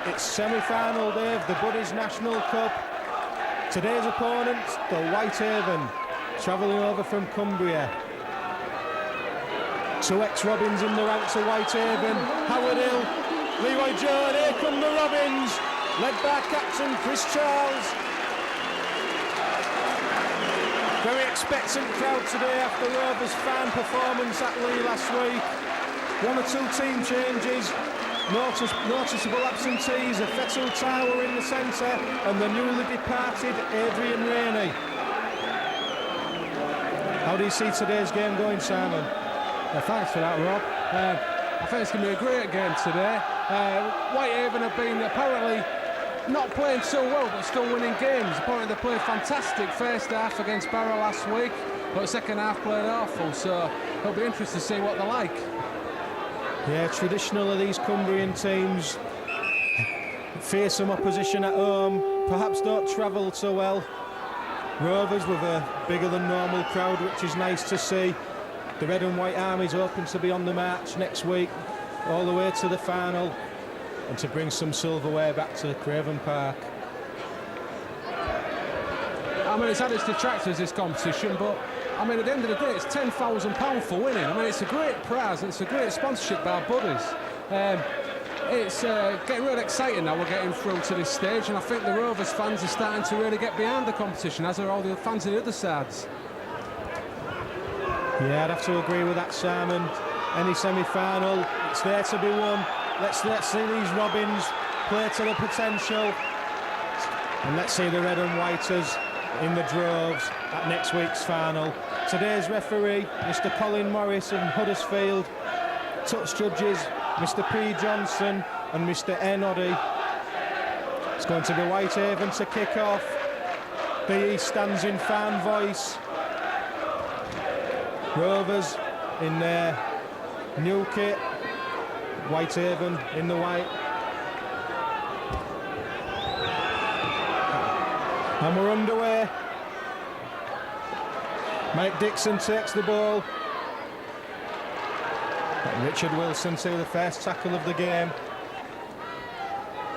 It's semi-final day of the Buddies National Cup. Today's opponents, the Whitehaven, travelling over from Cumbria. Two ex-Robins in the ranks of Whitehaven. Howard Hill, Leroy John, here come the Robins, led by captain Chris Charles. Very expectant crowd today after Rovers' fine performance at Lee last week. One or two team changes, noticeable absentees, a Fettel Tower in the centre and the newly departed Adrian Rainey. How do you see today's game going, Simon? Thanks for that, Rob. I think it's going to be a great game today. Whitehaven have been apparently not playing so well, but still winning games. Apparently they played fantastic first half against Barrow last week, but the second half played awful, so it'll be interesting to see what they're like. Yeah, traditionally these Cumbrian teams face some opposition at home, perhaps don't travel so well. Rovers with a bigger than normal crowd, which is nice to see. The Red and White Army's hoping to be on the march next week, all the way to the final, and to bring some silverware back to Craven Park. I mean, it's had its detractors, this competition, but I mean, at the end of the day, it's £10,000 for winning. I mean, it's a great prize, and it's a great sponsorship by Buddies. It's getting really exciting now we're getting through to this stage, and I think the Rovers fans are starting to really get behind the competition, as are all the fans of the other sides. Yeah, I'd have to agree with that, Simon. Any semi-final, it's there to be won. Let's see these Robins play to the potential, and let's see the Red and Whiters in the droves at next week's final. Today's referee, Mr. Colin Morris of Huddersfield. Touch judges, Mr. P. Johnson and Mr. N. Oddy. It's going to be Whitehaven to kick off. The East stands in fan voice. Rovers in their new kit, Whitehaven in the white. And we're underway. Mike Dixon takes the ball. And Richard Wilson to the first tackle of the game.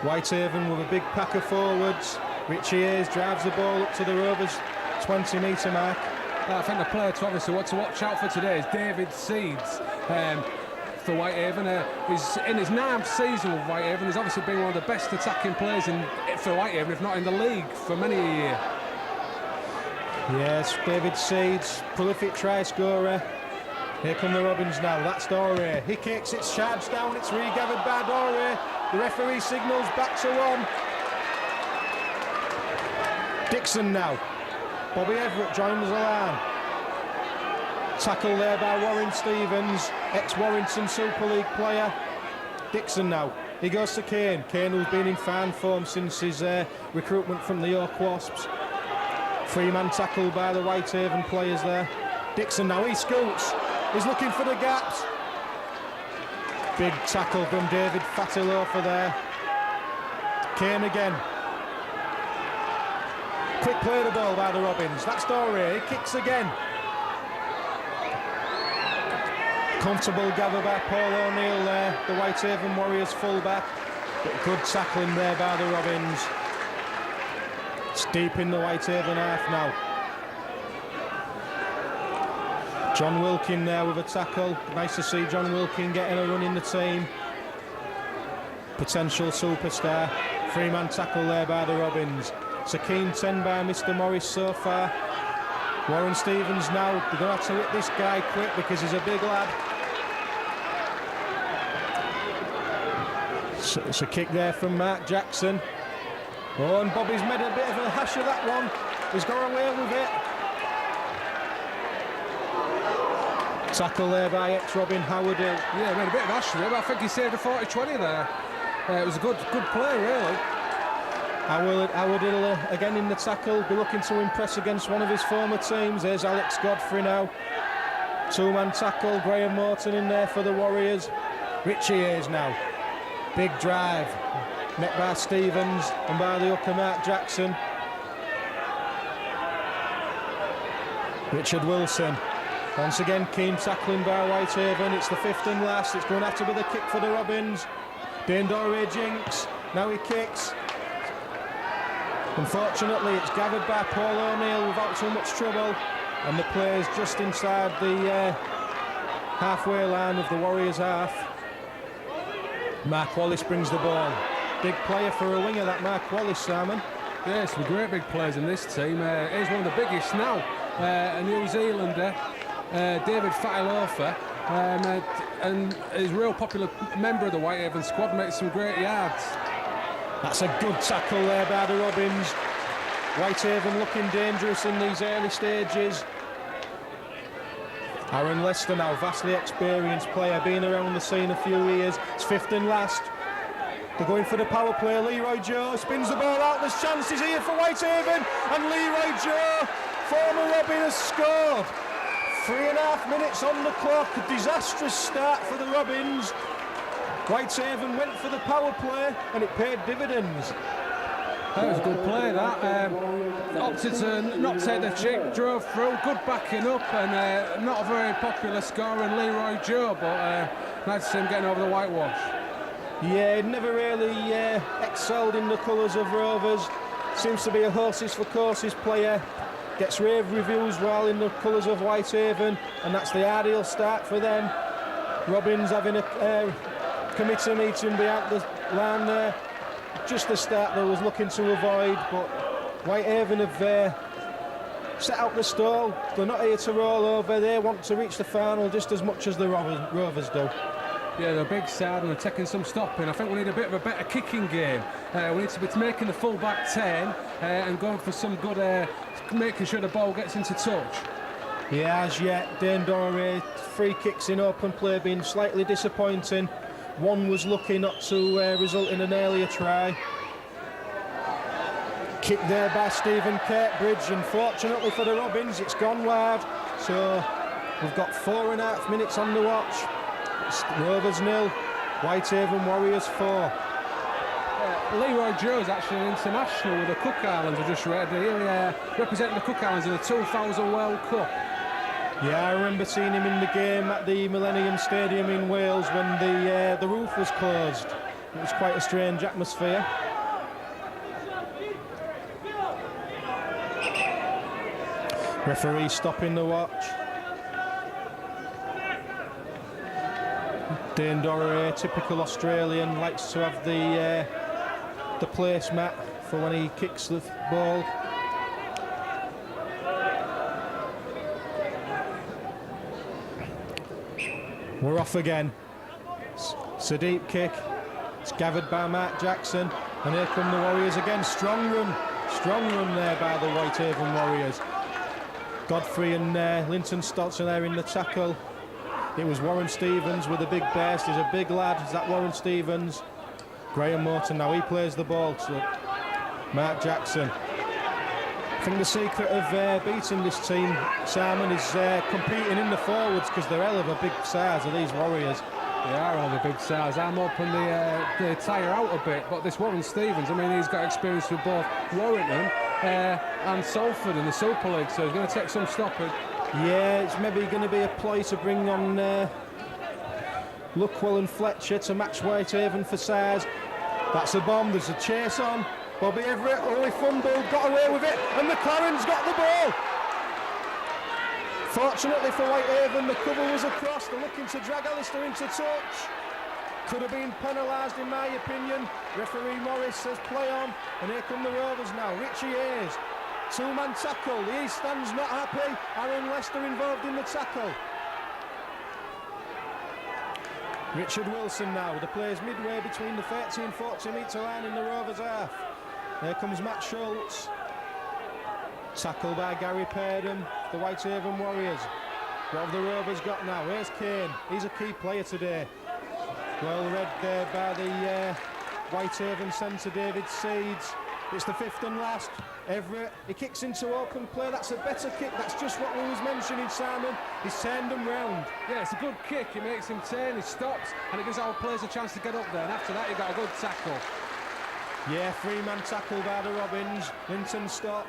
Whitehaven with a big pack of forwards. Richie Hayes drives the ball up to the Rovers' 20-metre mark. I think the player to obviously what to watch out for today is David Seeds for Whitehaven. He's in his 9th season with Whitehaven. He's obviously been one of the best attacking players for Whitehaven, if not in the league, for many a year. Yes, David Seeds, prolific try scorer. Here come the Robins now. That's Doré. He kicks, it's charged down, it's regathered by Doré. The referee signals back to one. Dixon now. Bobby Everett joins the line. Tackle there by Warren Stevens, ex-Warrington Super League player. Dixon now. He goes to Kane. Kane, who's been in fine form since his recruitment from the York Wasps. Three-man tackle by the Whitehaven players there. Dixon now, he scoots. He's looking for the gaps. Big tackle from David Fatilofa there. Kane again. Quick play of the ball by the Robins. That's Doré. He kicks again. Comfortable gather by Paul O'Neill there, the Whitehaven Warriors fullback. But good tackling there by the Robins. It's deep in the Whitehaven half now. John Wilkin there with a tackle. Nice to see John Wilkin getting a run in the team. Potential superstar. Three-man tackle there by the Robins. It's a keen 10 by Mr. Morris so far. Warren Stevens now. They're going to have to hit this guy quick because he's a big lad. So it's a kick there from Mark Jackson. Oh, and Bobby's made a bit of a hash of that one. He's got away with it. Tackle there by ex-Robin Howard Hill. Yeah, made a bit of a hash of it, but I think he saved a 40-20 there. It was a good play, really. Howard Hill again in the tackle, be looking to impress against one of his former teams. There's Alex Godfrey now. Two-man tackle, Graham Morton in there for the Warriors. Richie Hayes now. Big drive, met by Stevens and by the hooker Mark Jackson. Richard Wilson. Once again, keen tackling by Whitehaven. It's the fifth and last. It's going to have to be the kick for the Robins. Dane Doré jinks. Now he kicks. Unfortunately, it's gathered by Paul O'Neill without too much trouble, and the play's just inside the halfway line of the Warriors' half. Mark Wallace brings the ball. Big player for a winger, that Mark Wallace, Simon. Yeah, some great big players in this team. He's one of the biggest now. A New Zealander, David Fatilofa, and he's a real popular member of the Whitehaven squad, makes some great yards. That's a good tackle there by the Robins. Whitehaven looking dangerous in these early stages. Aaron Lester now, vastly experienced player, been around the scene a few years. It's fifth and last. They're going for the power play. Leroy Joe spins the ball out. There's chances here for Whitehaven, and Leroy Joe, former Robin, has scored. 3.5 minutes on the clock. A disastrous start for the Robins. Whitehaven went for the power play, and it paid dividends. That was a good play, that. Opted to not take the check, drove through, good backing up, and not a very popular scorer in Leroy Joe, but nice to see him getting over the whitewash. Yeah, he'd never really excelled in the colours of Rovers. Seems to be a horses for courses player. Gets rave reviews while in the colours of Whitehaven, and that's the ideal start for them. Robins having a committee meeting behind the line there. Just the start they was looking to avoid, but Whitehaven have set out the stall. They're not here to roll over. They want to reach the final just as much as the Rovers do. Yeah, they're a big side and they're taking some stopping. I think we need a bit of a better kicking game. We need to be making the full back 10 and going for some good, making sure the ball gets into touch. Yeah, as yet, Dane Doré, free kicks in open play being slightly disappointing. One was lucky not to result in an earlier try. Kick there by Stephen Kirkbridge, and fortunately for the Robins, it's gone wide. So we've got 4.5 minutes on the watch. It's Rovers 0, Whitehaven Warriors 4. Leroy Joe's actually an international with the Cook Islands, I just read. He representing the Cook Islands in the 2000 World Cup. Yeah, I remember seeing him in the game at the Millennium Stadium in Wales when the roof was closed. It was quite a strange atmosphere. Referee stopping the watch. Dane Doré, typical Australian, likes to have the placemat for when he kicks the ball. We're off again. It's a deep kick. It's gathered by Mark Jackson, and here come the Warriors again. Strong run there by the Whitehaven Warriors. Godfrey and Linton Stotts are there in the tackle. It was Warren Stevens with a big burst. He's a big lad. Is that Warren Stevens? Graham Morton now, he plays the ball to Mark Jackson. I think the secret of beating this team, Simon, is competing in the forwards, because they're hell of a big size of these Warriors. They are all the big stars. I'm hoping they tire out a bit, but this Warren Stevens, I mean, he's got experience with both Warrington and Salford in the Super League, so he's going to take some stopping. Yeah, it's maybe going to be a play to bring on Luckwell and Fletcher to match Whitehaven for size. That's a bomb, there's a chase on. Bobby Everett, he fumbled, got away with it, and McLaren's got the ball. Fortunately for Whitehaven, the cover was across. They're looking to drag Alistair into touch. Could have been penalised in my opinion. Referee Morris says play on, and here come the Rovers now. Richie Hayes, two-man tackle. The East Stand's not happy. Aaron Lester involved in the tackle. Richard Wilson now. The play's midway between the 30 and 40 metre line in the Rovers half. There comes Matt Schultz. Tackle by Gary Purdom, the Whitehaven Warriors. What have the Rovers got now? Here's Kane. He's a key player today. Well read there by the Whitehaven centre, David Seeds. It's the fifth and last. Everett, he kicks into open play. That's a better kick. That's just what we was mentioning, Simon. He's turned them round. Yeah, it's a good kick. It makes him turn, he stops, and it gives our players a chance to get up there. And after that, he got a good tackle. Yeah, three-man tackle by the Robins. Linton stop.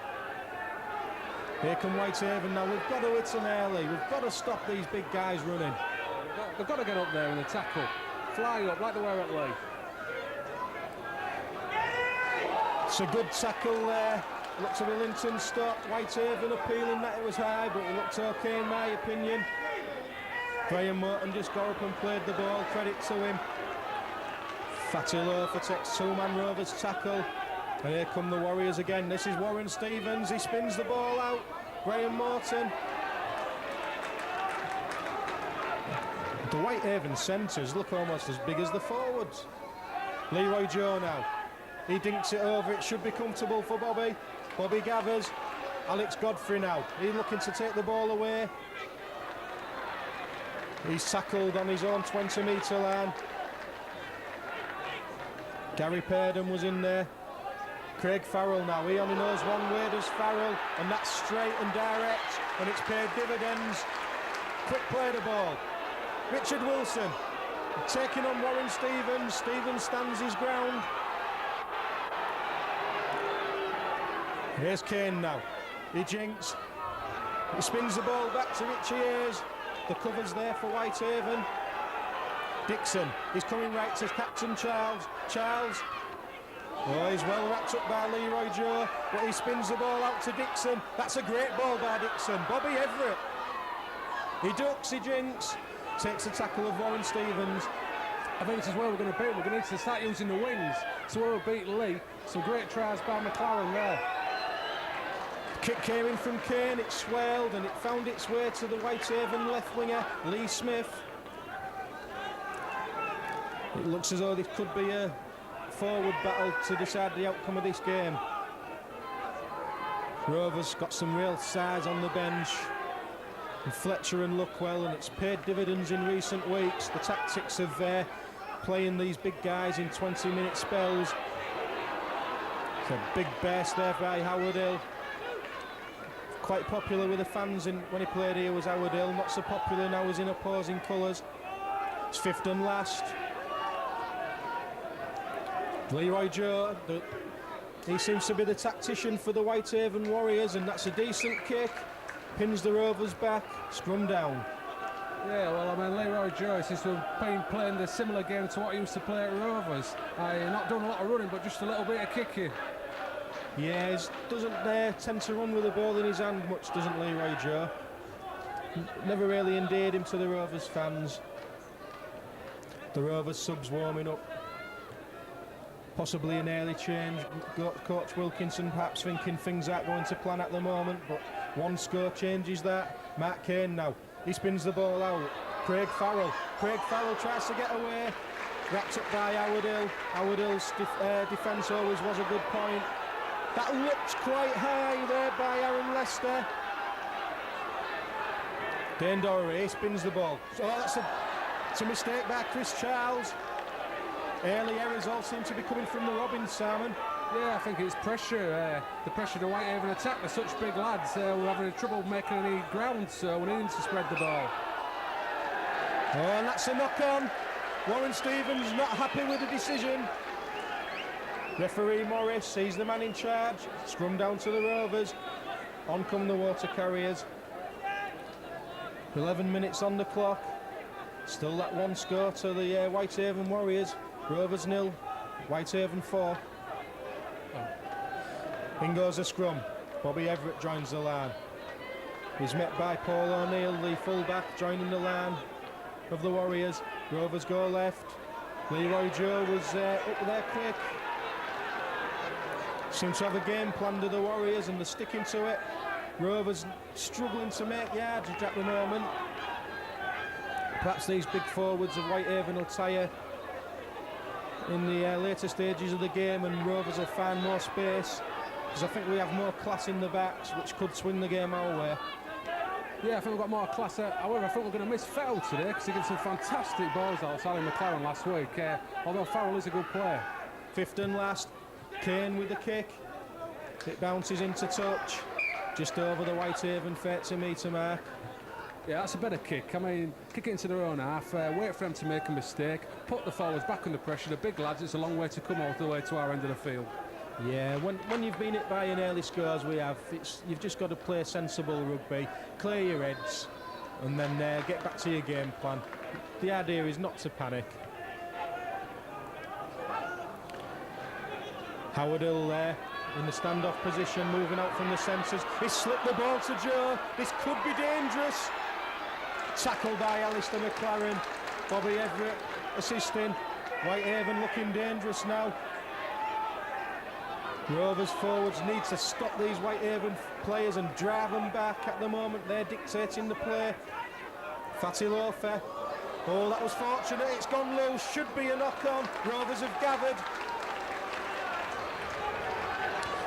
Here come Whitehaven now. We've got to hit them early. We've got to stop these big guys running. They've got to get up there in the tackle. Fly up like they were at Leigh. It's a good tackle there. Looked to be Linton stop. Whitehaven appealing that it was high, but it looked okay in my opinion. Graham Morton just got up and played the ball. Credit to him. Fatty Loafer takes two-man Rovers tackle. And here come the Warriors again. This is Warren Stevens. He spins the ball out. Graham Morton. The Whitehaven centres look almost as big as the forwards. Leroy Joe now. He dinks it over. It should be comfortable for Bobby. Bobby gathers. Alex Godfrey now. He's looking to take the ball away. He's tackled on his own 20-metre line. Gary Purdon was in there. Craig Farrell now. He only knows one way, does Farrell, and that's straight and direct, and it's paid dividends. Quick play the ball. Richard Wilson taking on Warren Stevens. Stevens stands his ground. Here's Kane now. He jinks. He spins the ball back to Richie Hayes. The cover's there for Whitehaven. Dixon is coming right to Captain Charles. Charles. Oh, he's well wrapped up by Leroy Joe, but he spins the ball out to Dixon. That's a great ball by Dixon. Bobby Everett. He ducks, he jinks. Takes the tackle of Warren Stevens. I think this is where we're going to beat. We're going to need to start using the wings. So where we beat Lee. Some great tries by McLaren there. Kick came in from Kane, it swelled and it found its way to the Whitehaven left winger, Lee Smith. It looks as though this could be a forward battle to decide the outcome of this game. Rovers got some real size on the bench. And Fletcher and Luckwell, and it's paid dividends in recent weeks. The tactics of playing these big guys in 20-minute spells. It's a big burst there by Howard Hill. Quite popular with the fans when he played here was Howard Hill. Not so popular now as in opposing colours. It's fifth and last. Leroy Joe, he seems to be the tactician for the Whitehaven Warriors, and that's a decent kick. Pins the Rovers back, scrum down. Yeah, well, I mean, Leroy Joe seems to have been playing the similar game to what he used to play at Rovers. Not doing a lot of running, but just a little bit of kicking. Yeah, he doesn't tend to run with the ball in his hand much, doesn't Leroy Joe? Never really endeared him to the Rovers fans. The Rovers subs warming up. Possibly an early change. Coach Wilkinson perhaps thinking things aren't going to plan at the moment, but one score changes that. Mark Kane now. He spins the ball out. Craig Farrell. Craig Farrell tries to get away. Wrapped up by Howard Hill. Howard Hill's defence always was a good point. That looked quite high there by Aaron Lester. Dane Dorey spins the ball. So that's a mistake by Chris Charles. Early errors all seem to be coming from the Robins, Simon. Yeah, I think it's pressure. The pressure to Whitehaven attack. They're such big lads. We're having trouble making any ground, so we need to spread the ball. Oh, and that's a knock-on. Warren Stevens not happy with the decision. Referee Morris, he's the man in charge. Scrum down to the Rovers. On come the water carriers. 11 minutes on the clock. Still that one score to the Whitehaven Warriors. Rovers 0, Whitehaven 4. In goes a scrum. Bobby Everett joins the line. He's met by Paul O'Neill, the full-back, joining the line of the Warriors. Rovers go left. Leroy Joe was up there quick. Seems to have a game plan to the Warriors and they're sticking to it. Rovers struggling to make yardage at the moment. Perhaps these big forwards of Whitehaven will tire in the later stages of the game and Rovers will find more space, because I think we have more class in the backs, which could swing the game our way. Yeah, I think we've got more class. However, I think we're going to miss Farrell today, because he did some fantastic balls out of Sally McLaren last week, although Farrell is a good player. Fifth and last. Kane with the kick. It bounces into touch, just over the Whitehaven 30-metre mark. Yeah, that's a better kick. I mean, kick it into their own half, wait for them to make a mistake, put the forwards back under pressure. The big lads, it's a long way to come all the way to our end of the field. Yeah, when you've been hit by an early score as we have, you've just got to play sensible rugby, clear your heads, and then get back to your game plan. The idea is not to panic. Howard Hill there in the standoff position, moving out from the centres. He's slipped the ball to Joe. This could be dangerous. Tackled by Alistair McLaren. Bobby Everett assisting. Whitehaven looking dangerous now. Rovers forwards need to stop these Whitehaven players and drive them back. At the moment they're dictating the play. Fatty Lofer. Oh, that was fortunate. It's gone loose. Should be a knock-on. Rovers have gathered.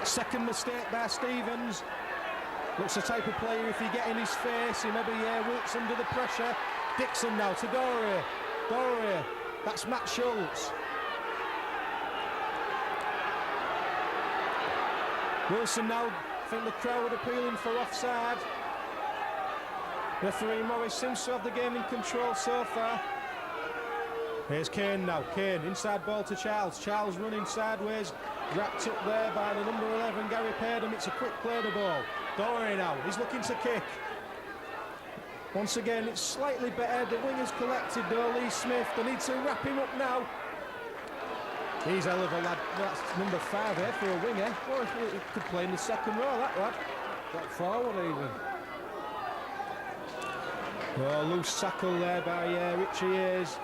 Second mistake by Stevens. Looks the type of player, if you get in his face, he maybe wilts under the pressure. Dixon now to Dore. Dore. That's Matt Schultz. Wilson now. I think the crowd appealing for offside. Referee Morris seems to have the game in control so far. Here's Kane now. Kane, inside ball to Charles. Charles running sideways. Wrapped up there by the number 11, Gary Purdom. It's a quick play the ball. Dory now. He's looking to kick. Once again, it's slightly better. The wingers collected though. Lee Smith. They need to wrap him up now. He's hell of a lad. That's number 5 there for a winger. Or if he could play in the second row, that lad. Got forward even. Oh, loose tackle there by Richie Hayes.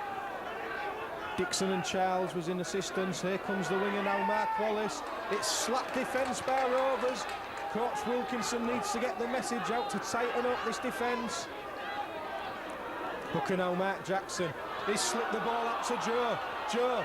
Dixon and Charles was in assistance. Here comes the winger now, Mark Wallace. It's slap defence by Rovers. Coach Wilkinson needs to get the message out to tighten up this defence. Hooker now, Mark Jackson. He's slipped the ball out to Joe. Joe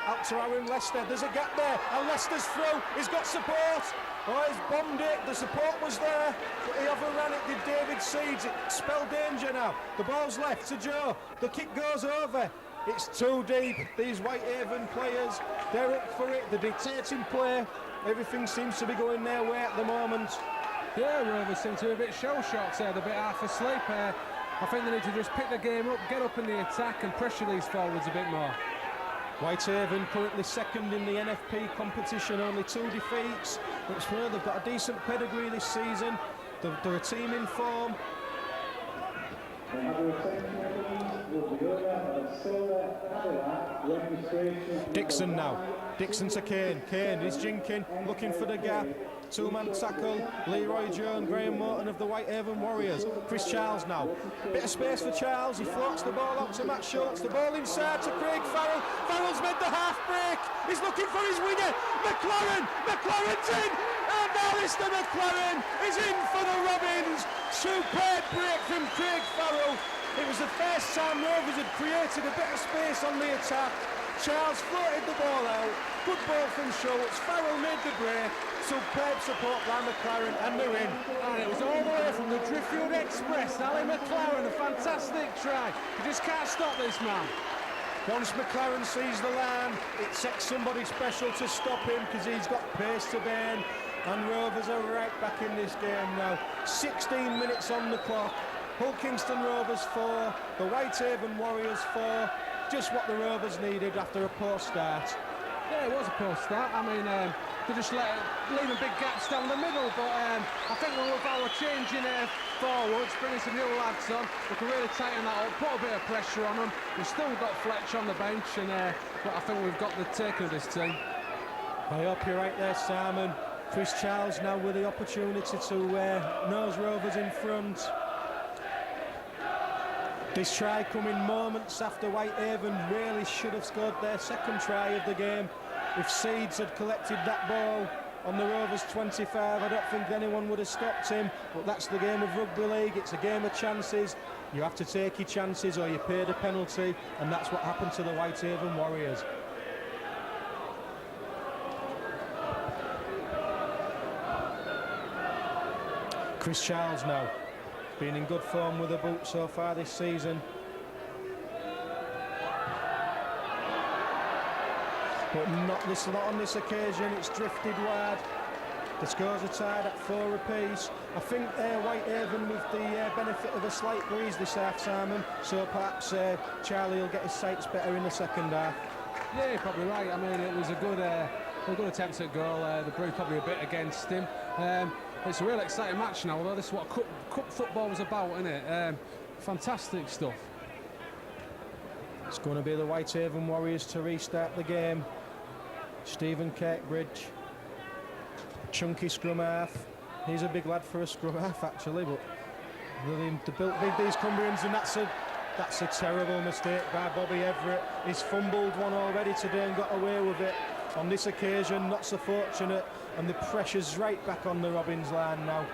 out to Aaron Lester. There's a gap there, and Lester's through. He's got support. Oh, he's bombed it. The support was there, but he overran it, did David Seeds. It spelled danger now. The ball's left to Joe. The kick goes over. It's too deep. These Whitehaven players, they're up for it. They're dictating play. Everything seems to be going their way at the moment. Yeah, Rovers seem to be a bit shell-shocked there. They're a bit half asleep. I think they need to just pick the game up, get up in the attack and pressure these forwards a bit more. Whitehaven currently second in the NFP competition, only 2 defeats. But it's where they've got a decent pedigree this season. They're a team in form. Dixon now. Dixon to Kane. Kane is jinking, looking for the gap. 2-man tackle. Leroy Jones, Graham Morton of the Whitehaven Warriors. Chris Charles now. Bit of space for Charles. He floats the ball out to Matt Schultz. The ball inside to Craig Farrell. Farrell's made the half break. He's looking for his winger. McLaren. McLaren's in. And Alistair McLaren is in for the Robins. Superb break from Craig Farrell. It was the first time Rovers had created a bit of space on the attack. Charles floated the ball out. Good ball from Schultz. Farrell made the break. Superb support by McLaren, and they're in. And it was all the way from the Driffield Express. Ali McLaren, a fantastic try. You just can't stop this man. Once McLaren sees the line, it takes somebody special to stop him because he's got pace to burn. And Rovers are right back in this game now. 16 minutes on the clock. Hull Kingston Rovers 4, the Whitehaven Warriors 4. Just what the Rovers needed after a poor start. Yeah, it was a poor start. I mean, they just leaving big gaps down the middle, but I think with our changing forwards, bringing some new lads on, we can really tighten that up, put a bit of pressure on them. We've still got Fletch on the bench, and but I think we've got the take of this team. I hope you're right there, Simon. Chris Charles now with the opportunity to nose Rovers in front. This try coming moments after Whitehaven really should have scored their second try of the game. If Seeds had collected that ball on the Rovers 25, I don't think anyone would have stopped him. But that's the game of rugby league. It's a game of chances. You have to take your chances or you pay the penalty, and that's what happened to the Whitehaven Warriors. Chris Charles now. Been in good form with the boot so far this season. But not on this occasion. It's drifted wide. The scores are tied at 4 apiece. I think Whitehaven with the benefit of a slight breeze this half, Simon. So perhaps Charlie will get his sights better in the second half. Yeah, you're probably right. I mean, it was a good attempt at goal. The breeze probably a bit against him. It's a real exciting match now, although this is what cup football was about, isn't it? Fantastic stuff. It's going to be the Whitehaven Warriors to restart the game. Stephen Kirkbridge, chunky scrum half. He's a big lad for a scrum half actually, but they built big these Cumbrians, and that's a terrible mistake by Bobby Everett. He's fumbled one already today and got away with it. On this occasion, not so fortunate, and the pressure's right back on the Robins line now.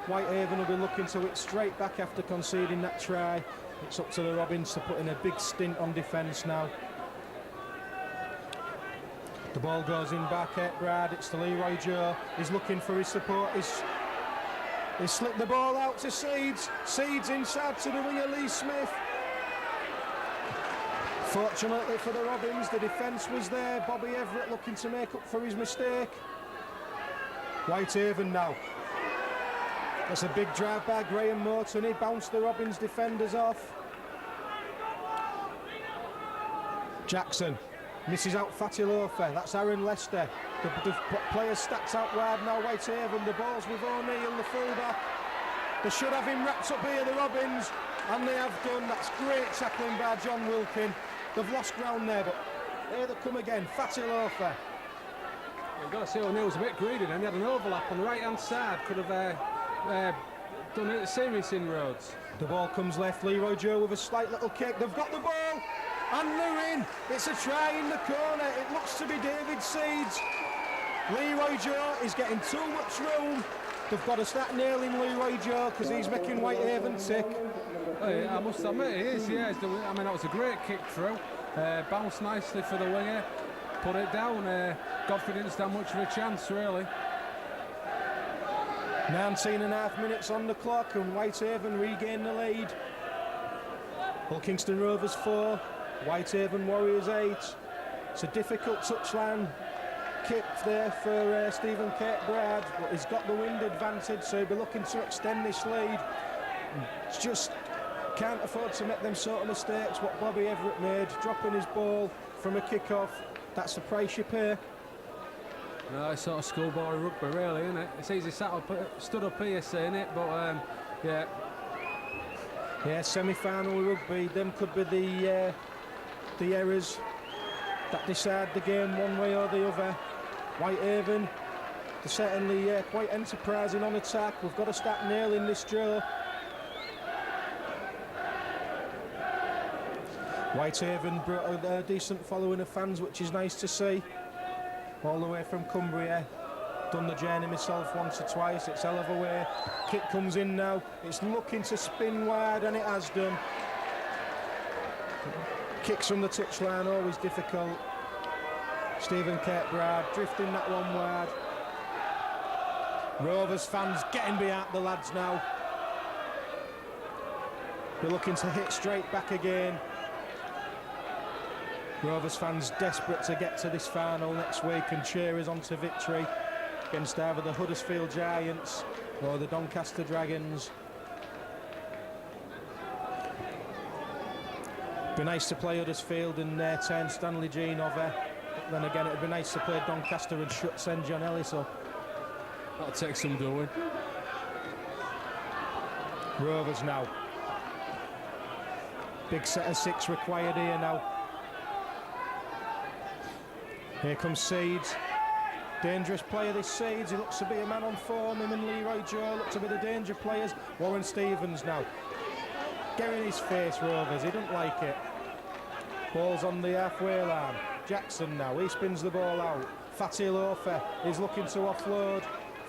Whitehaven will be looking to it straight back after conceding that try. It's up to the Robins to put in a big stint on defence now. The ball goes in back at Brad. It's to Leroy Joe. He's looking for his support. He's slipped the ball out to Seeds. Seeds inside to the winger Lee Smith. Fortunately for the Robins, the defence was there. Bobby Everett looking to make up for his mistake. Whitehaven now. That's a big drive by Graham Morton. He bounced the Robins defenders off. Jackson misses out Fatty Loafer. That's Aaron Lester. The players stacked out wide now. Whitehaven, the ball's with O'Neill, the fullback. They should have him wrapped up here, the Robins, and they have done. That's great tackling by John Wilkin. They've lost ground there, but here they come again. Fatty Loafer. You've got to say O'Neill was a bit greedy then. He had an overlap on the right-hand side. Could have done it serious inroads. The ball comes left. Leroy Joe with a slight little kick. They've got the ball, and they're in. It's a try in the corner. It looks to be David Seeds. Leroy Joe is getting too much room. They've got to start nailing Leroy Joe because he's making Whitehaven tick. I must admit he is, yeah. I mean, that was a great kick through. Bounced nicely for the winger. Put it down. Godfrey didn't stand much of a chance, really. 19.5 minutes on the clock, and Whitehaven regain the lead. Hull Kingston Rovers 4, Whitehaven Warriors 8. It's a difficult touchline kick there for Stephen Kirkbride, but he's got the wind advantage, so he'll be looking to extend this lead. Just can't afford to make them sort of mistakes what Bobby Everett made, dropping his ball from a kick-off. That's the price you pay. No, it's sort of schoolboy rugby, really, isn't it? It's easy stood up here saying it, but yeah. Yeah, semi-final rugby. Them could be the errors that decide the game one way or the other. Whitehaven, they're certainly quite enterprising on attack. We've got to start nailing this draw. Whitehaven brought a decent following of fans, which is nice to see. All the way from Cumbria. Done the journey myself once or twice. It's hell of a way. Kick comes in now. It's looking to spin wide, and it has done. Kicks from the touchline, always difficult. Stephen Kirkbride drifting that one wide. Rovers fans getting behind the lads now. They're looking to hit straight back again. Rovers fans desperate to get to this final next week and cheer us on to victory against either the Huddersfield Giants or the Doncaster Dragons. Be nice to play Huddersfield and turn Stanley Jean over. But then again, it'd be nice to play Doncaster and send John Ellis up. That'll take some doing. Rovers now. Big set of 6 required here now. Here comes Seeds. Dangerous player, this Seeds. He looks to be a man on form. Him and Leroy Joe look to be the danger players. Warren Stevens now. Get in his face, Rovers. He doesn't like it. Ball's on the halfway line. Jackson now. He spins the ball out. Fatty Loafer is looking to offload.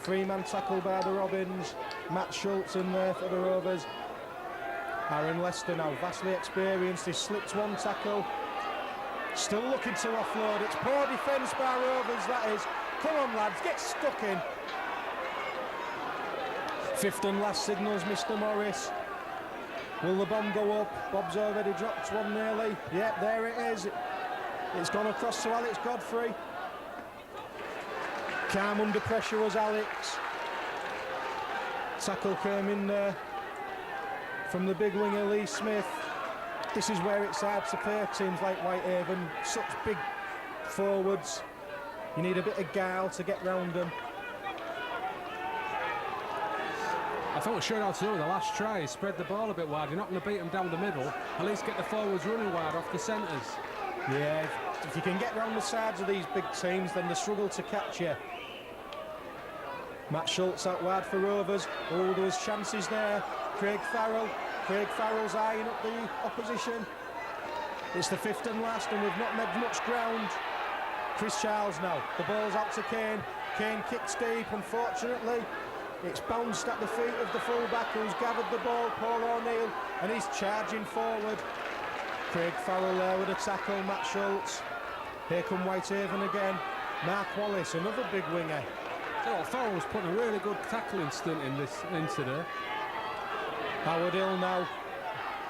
3-man tackle by the Robins. Matt Schultz in there for the Rovers. Aaron Lester now, vastly experienced. He slipped one tackle. Still looking to offload. It's poor defence by Rovers, that is. Come on, lads, get stuck in. Fifth and last signals Mr. Morris. Will the bomb go up? Bob's already dropped one nearly. Yep, there it is. It's gone across to Alex Godfrey. Calm under pressure was Alex. Tackle came in there from the big winger Lee Smith. This is where it's hard to play teams like Whitehaven, such big forwards. You need a bit of guile to get round them. I thought we showed how to do with the last try. Spread the ball a bit wide. You're not going to beat them down the middle. At least get the forwards running wide off the centres. Yeah, if you can get round the sides of these big teams, then they struggle to catch you. Matt Schultz out wide for Rovers. Oh, there was chances there. Craig Farrell's eyeing up the opposition. It's the 5th and last, and we've not made much ground. Chris Charles now. The ball's out to Kane. Kane kicks deep. Unfortunately, it's bounced at the feet of the fullback who's gathered the ball, Paul O'Neill, and he's charging forward. Craig Farrell there with a tackle. Matt Schultz. Here come Whitehaven again. Mark Wallace, another big winger. So Farrell was putting a really good tackling stunt in today. Howard Hill now.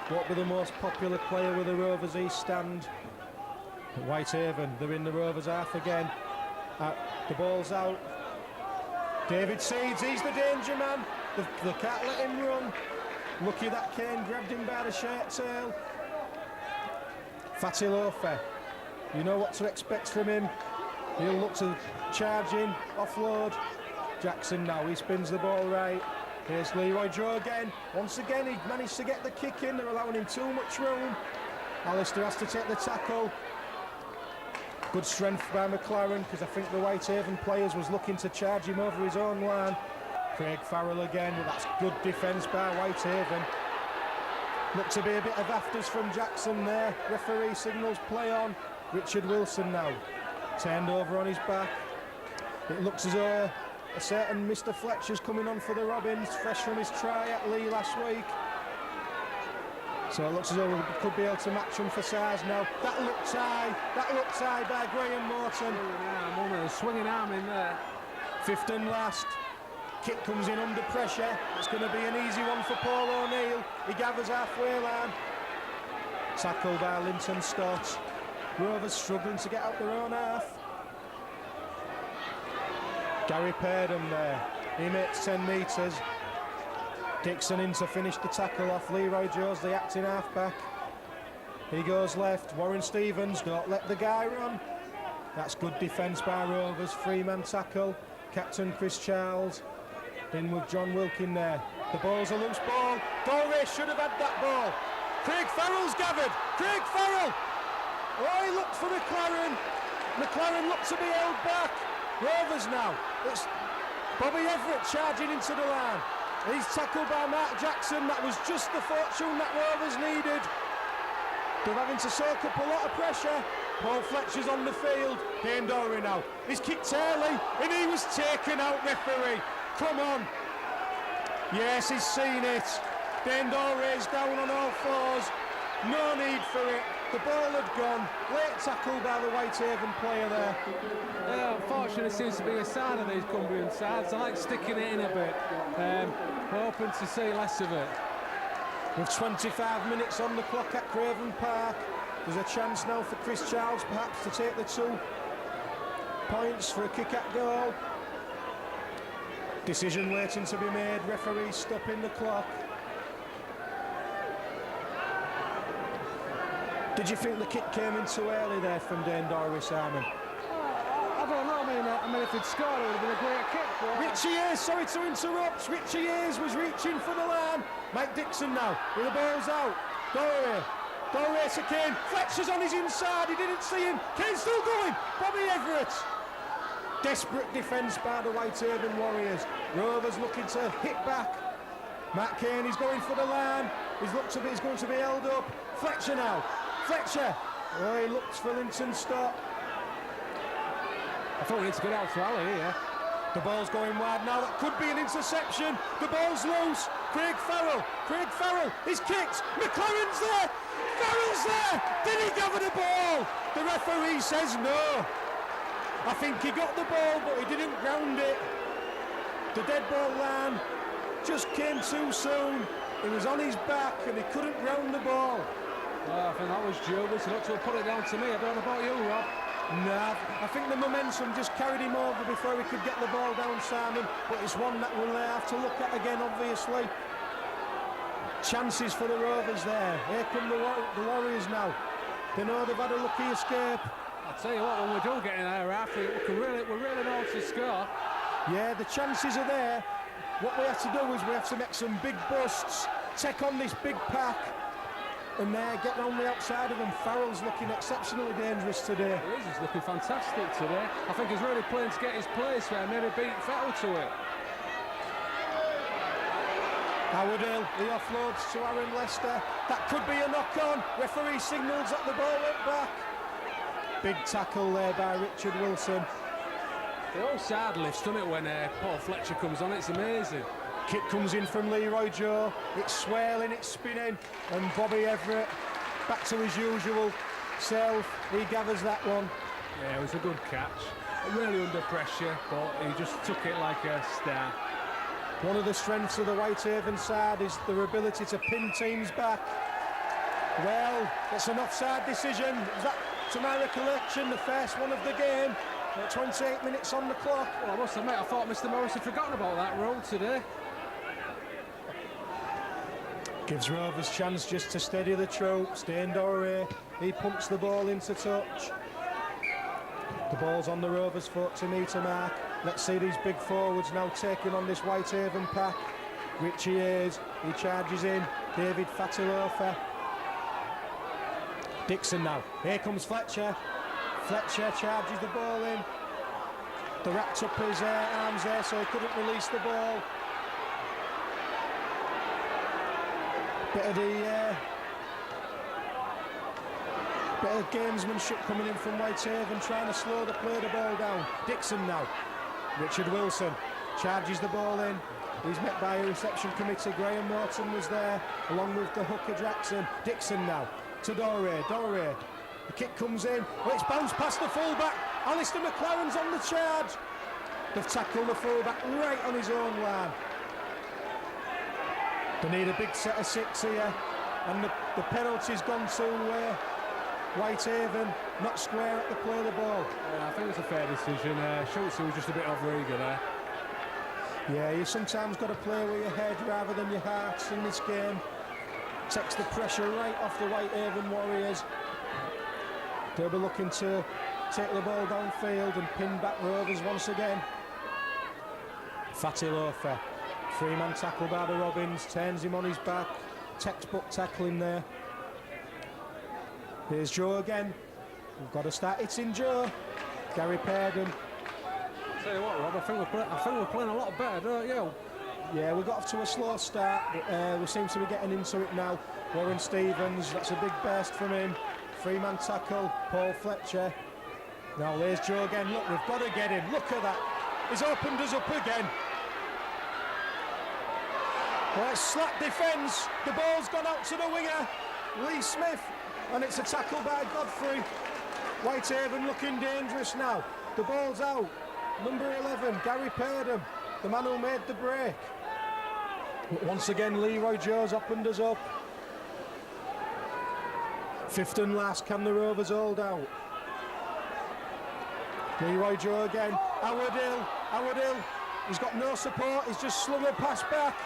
What be the most popular player with the Rovers East stand? Whitehaven, they're in the Rovers half again. The ball's out. David Seeds, he's the danger man. They can't let him run. Lucky that Kane grabbed him by the shirt tail. Fatty Lofa, you know what to expect from him. He'll look to charge in, offload. Jackson now, he spins the ball right. Here's Leroy Joe again. Once again, he managed to get the kick in. They're allowing him too much room. Alistair has to take the tackle. Good strength by McLaren, because I think the Whitehaven players was looking to charge him over his own line. Craig Farrell again, but that's good defence by Whitehaven. Looked to be a bit of afters from Jackson there. Referee signals play on. Richard Wilson now. Turned over on his back. It looks as though a certain Mr. Fletcher's coming on for the Robins, fresh from his try at Lee last week. So it looks as though we could be able to match him for size now. That looked high by Graham Morton. A swinging arm in there. 5th and last. Kick comes in under pressure. It's going to be an easy one for Paul O'Neill. He gathers halfway line. Tackle by Linton Stott. Rovers struggling to get out their own half. Gary Purdom there. He makes 10 metres. Dixon in to finish the tackle off. Leroy Joe's the acting halfback. He goes left. Warren Stevens, don't let the guy run. That's good defence by Rovers. 3-man tackle. Captain Chris Charles in with John Wilkin there. The ball's a loose ball. Dore should have had that ball. Craig Farrell's gathered. Craig Farrell. Oh, he looked for McLaren. McLaren looked to be held back. Rovers now. It's Bobby Everett charging into the line. He's tackled by Mark Jackson. That was just the fortune that Rovers needed. They're having to soak up a lot of pressure. Paul Fletcher's on the field. Dane Dory now. He's kicked early and he was taken out, referee. Come on. Yes, he's seen it. Dane Dory's down on all fours. No need for it. The ball had gone. Late tackle by the Whitehaven player there. Yeah, unfortunately, it seems to be a sign of these Cumbrian sides. I like sticking it in a bit. Hoping to see less of it. With 25 minutes on the clock at Craven Park, there's a chance now for Chris Charles perhaps to take the 2 points for a kick at goal. Decision waiting to be made. Referee stopping the clock. Did you think the kick came in too early there from Dane Dory, Simon? I don't know. I mean, if he'd scored, it would have been a great kick. Richie Ayres, sorry to interrupt. Richie Ayres was reaching for the line. Mike Dixon now, with the ball's out. Dore to Kane. Fletcher's on his inside. He didn't see him. Kane's still going. Bobby Everett. Desperate defence by the Whitehaven Warriors. Rovers looking to hit back. Matt Kane is going for the line. He's going to be held up. Fletcher now. Fletcher. Oh, he looks for Linton Stott. I thought we need to get out to Ali here. The ball's going wide now. That could be an interception. The ball's loose. Craig Farrell is kicked. McLaren's there. Farrell's there. Did he gather the ball? The referee says no. I think he got the ball, but he didn't ground it. The dead ball line just came too soon. He was on his back and he couldn't ground the ball. I think that was dubious. He looked to have put it down to me. I don't know about you, Rob. No, I think the momentum just carried him over before he could get the ball down, Simon. But it's one that we'll have to look at again, obviously. Chances for the Rovers there. Here come the Warriors now. They know they've had a lucky escape. I'll tell you what, when we do get in there after, we really know to score. Yeah, the chances are there. What we have to do is we have to make some big busts, take on this big pack, and get round the outside of him. Farrell's looking exceptionally dangerous today. He is, he's looking fantastic today. I think he's really playing to get his place there, maybe beat Vettel to it. Howard Hill, he offloads to Aaron Lester. That could be a knock-on. Referee signals that the ball went back. Big tackle there by Richard Wilson. The whole side lifts, doesn't it, when Paul Fletcher comes on? It's amazing. Kick comes in from Leroy Joe. It's swirling, it's spinning, and Bobby Everett back to his usual self. He gathers that one. Yeah, it was a good catch. Really under pressure, but he just took it like a star. One of the strengths of the Whitehaven side is their ability to pin teams back. Well, it's an offside decision. Is that, to my recollection, the first one of the game? 28 minutes on the clock. Well, I must admit, I thought Mr. Morris had forgotten about that rule today. Gives Rovers chance just to steady the troops. Dane Doré, he pumps the ball into touch. The ball's on the Rovers' foot to meet a mark. Let's see these big forwards now taking on this Whitehaven pack. Richie Hayes, he charges in. David Fatilofa. Dixon now. Here comes Fletcher. Fletcher charges the ball in. They wrapped up his arms there so he couldn't release the ball. Bit of gamesmanship coming in from Whitehaven, trying to slow the ball down. Dixon now. Richard Wilson charges the ball in. He's met by a reception committee. Graham Morton was there, along with the hooker Jackson. Dixon now to Doré. Doré. The kick comes in. Oh, it's bounced past the fullback. Alistair McLaren's on the charge. They've tackled the fullback right on his own line. They need a big set of six here, and the penalty's gone to Whitehaven, not square at the play of the ball. Yeah, I think it's a fair decision. Schultz was just a bit over-eager there. Yeah, you sometimes got to play with your head rather than your heart in this game. Takes the pressure right off the Whitehaven Warriors. They'll be looking to take the ball downfield and pin back Rovers once again. Fatilofa. Three-man tackle by the Robins, turns him on his back. Textbook tackling there. Here's Joe again. We've got to start hitting Joe. Gary Purdon. Tell you what, Rob, I think we're playing a lot better, don't you? Yeah, we got off to a slow start, but we seem to be getting into it now. Warren Stevens, that's a big burst from him. Three-man tackle, Paul Fletcher. Now there's Joe again. Look, we've got to get him. Look at that. He's opened us up again. Well, it's slack defence. The ball's gone out to the winger, Lee Smith, and it's a tackle by Godfrey. Whitehaven looking dangerous now. The ball's out. Number 11, Gary Purdon, the man who made the break. But once again, Leroy Joe's opened us up. Fifth and last, can the Rovers hold out? Leroy Joe again. Howard Hill. He's got no support. He's just slung a pass back.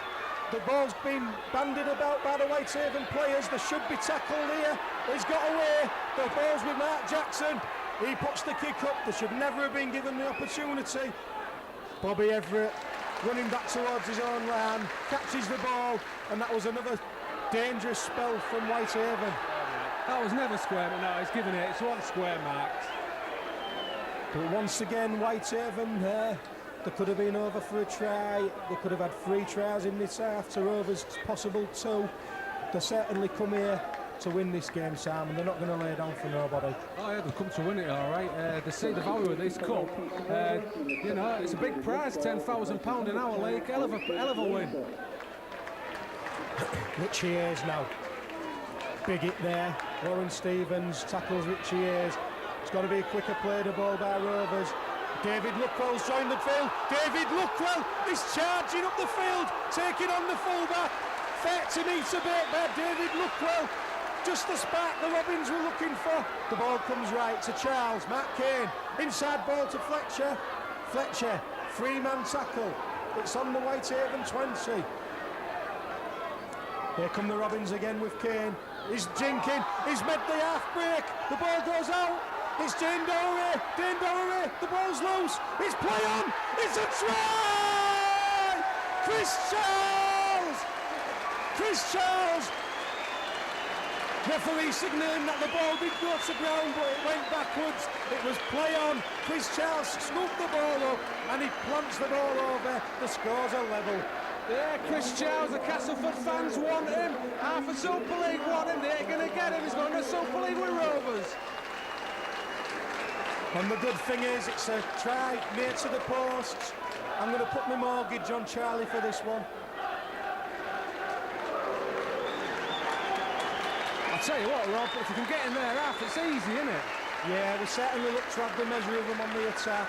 The ball's been bandied about by the Whitehaven players. There should be tackled here. He's got away. The ball's with Mark Jackson. He puts the kick up. They should never have been given the opportunity. Bobby Everett running back towards his own line, catches the ball, and that was another dangerous spell from Whitehaven. That was never square, but no, he's given it. It's one square marked. But once again, Whitehaven there. They could have been over for a try. They could have had 3 tries in this half to Rovers' possible 2. They certainly come here to win this game, Sam, and they're not going to lay down for nobody. Oh yeah, they've come to win it, all right. They see the value of this cup. You know, it's a big prize, £10,000 in our league. Hell of a win. Richie Hayes now. Big hit there. Warren Stevens tackles Richie Hayes. It's got to be a quicker play the ball by Rovers. David Luckwell's joined the field. David Luckwell is charging up the field, taking on the fullback. Fair to meet a bit by David Luckwell. Just the spark the Robins were looking for. The ball comes right to Charles. Matt Kane. Inside ball to Fletcher. Fletcher. 3-man tackle. It's on the Whitehaven 20. Here come the Robins again with Kane. He's jinking. He's made the half break. The ball goes out. It's Dane Doré. Dane Doré. The ball's loose. It's play on. It's a try! Chris Charles! Chris Charles! Referee signalling that the ball did go to ground, but it went backwards. It was play on. Chris Charles scooped the ball up and he plants the ball over. The scores are level. Yeah, Chris Charles, the Castleford fans want him. Half a Super League want him. They're going to get him. He's going to Super League with Rovers. And the good thing is, it's a try near to the posts. I'm going to put my mortgage on Charlie for this one. I'll tell you what, Rob, if we can get in there half, it's easy, isn't it? Yeah, we certainly look to have the measure of them on the attack.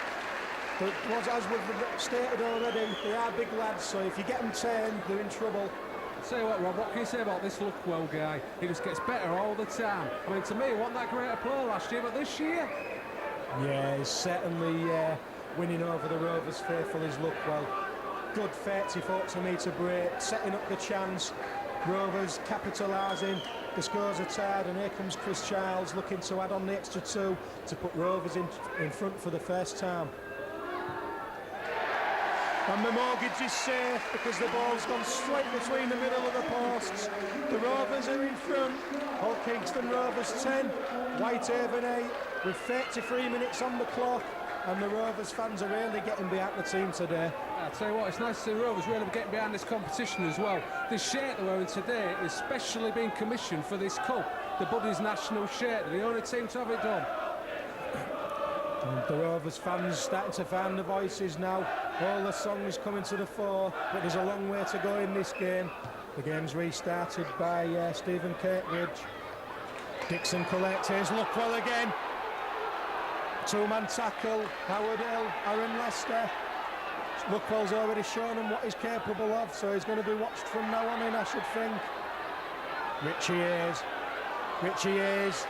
But as we've stated already, they are big lads, so if you get them turned, they're in trouble. I'll tell you what, Rob, what can you say about this Luckwell guy? He just gets better all the time. I mean, to me, he wasn't that great a player last year, but this year... Yeah, he's certainly winning over the Rovers faithful is Luckwell. Good 30-40 metre break, setting up the chance. Rovers capitalising, the scores are tied, and here comes Chris Childs looking to add on the extra 2 to put Rovers in front for the first time. And the mortgage is safe because the ball's gone straight between the middle of the posts. The Rovers are in front. Hull Kingston Rovers 10, Whitehaven 8, with 33 minutes on the clock. And the Rovers fans are really getting behind the team today. I'll tell you what, it's nice to see Rovers really getting behind this competition as well. This shirt they're wearing today is specially being commissioned for this cup, the Buddies National shirt. They're the only team to have it done. And the Rovers fans starting to find the voices now. All the songs coming to the fore, but there's a long way to go in this game. The game's restarted by Stephen Kirkbridge. Dixon collects, here's Luckwell again. Two-man tackle, Howard Hill, Aaron Lester. Luckwell's already shown him what he's capable of, so he's going to be watched from now on in, I should think. Richie Hayes.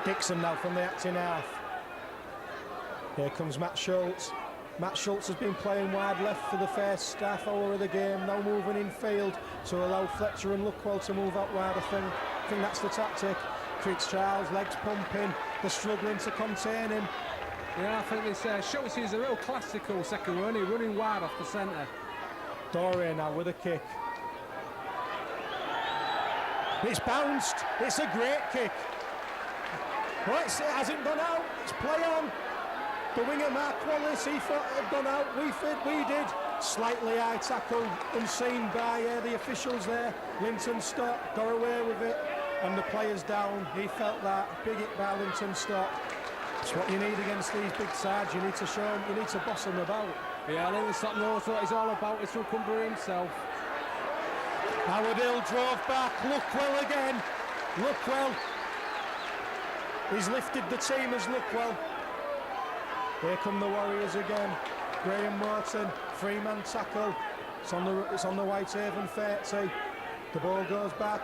Dixon now from the acting half. Here comes Matt Schultz. Matt Schultz has been playing wide left for the first half hour of the game, now moving in field to allow Fletcher and Luckwell to move out wide. I think that's the tactic. Chris Charles, legs pumping, they're struggling to contain him. Yeah, I think this Schultz is a real classical second row, running wide off the centre. Doré now with a kick. It's bounced, it's a great kick. Well, it hasn't gone out, it's play on. The winger Mark Wallace, he thought it had gone out, we did. Slightly high tackle, unseen by the officials there. Linton Stott got away with it, and the player's down. He felt that, big hit by Linton Stott. It's what you need against these big sides, you need to show them, you need to boss them about. Yeah, Linton Stott knows what he's all about, it's from Cumbria himself. Howard Hill drove back, Luckwell again. Luckwell. He's lifted the team as Luckwell. Here come the Warriors again. Graham Morton, 3-man tackle. It's on the Whitehaven 30. The ball goes back.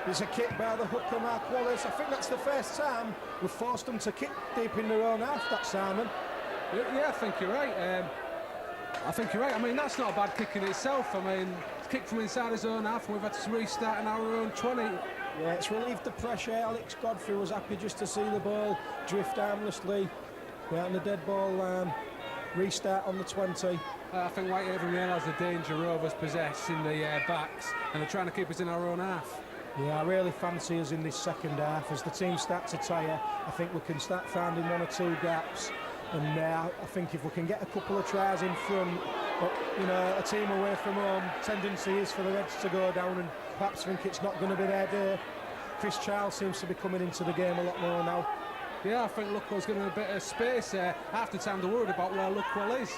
It's a kick by the hooker Mark Wallace. I think that's the first time we've forced them to kick deep in their own half, that Simon. Yeah, I think you're right. I mean, that's not a bad kick in itself. I mean, it's kicked from inside his own half, and we've had to restart in our own 20. Yeah, it's relieved the pressure. Alex Godfrey was happy just to see the ball drift harmlessly behind the dead ball line. Restart on the 20. I think Whitehaven realise the danger Rovers possess in the backs, and they're trying to keep us in our own half. Yeah, I really fancy us in this second half. As the team start to tire, I think we can start finding 1 or 2 gaps. And I think if we can get a couple of tries in front, but, you know, a team away from home, tendency is for the Reds to go down and perhaps think it's not going to be their day. Chris Charles seems to be coming into the game a lot more now. Yeah, I think Luckwell's getting a bit of space there. Half the time they're worried about where Luckwell is.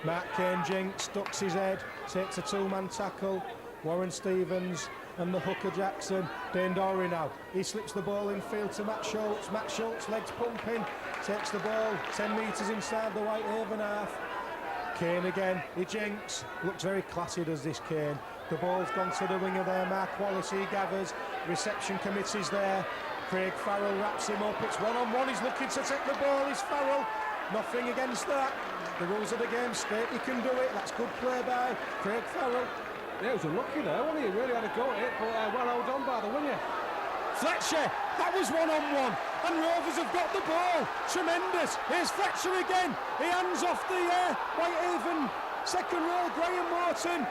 Mark Kane Jinks ducks his head, takes a 2-man tackle. Warren Stevens and the hooker Jackson. Dane Dorey now. He slips the ball in field to Matt Schultz. Matt Schultz, legs pumping, takes the ball 10 metres inside the Whitehaven half. Kane again, he jinks. Looks very classy, does this Kane. The ball's gone to the winger there, Mark Wallace, he gathers. Reception committee's there. Craig Farrell wraps him up. It's 1-on-1. He's looking to take the ball. Is Farrell. Nothing against that. The rules of the game state he can do it. That's good play by Craig Farrell. Yeah, he was unlucky there, wasn't he? He really had a go at it, but well held on by the winger. Fletcher, that was 1-on-1, and Rovers have got the ball. Tremendous. Here's Fletcher again. He hands off the Whitehaven second row, Graham Morton.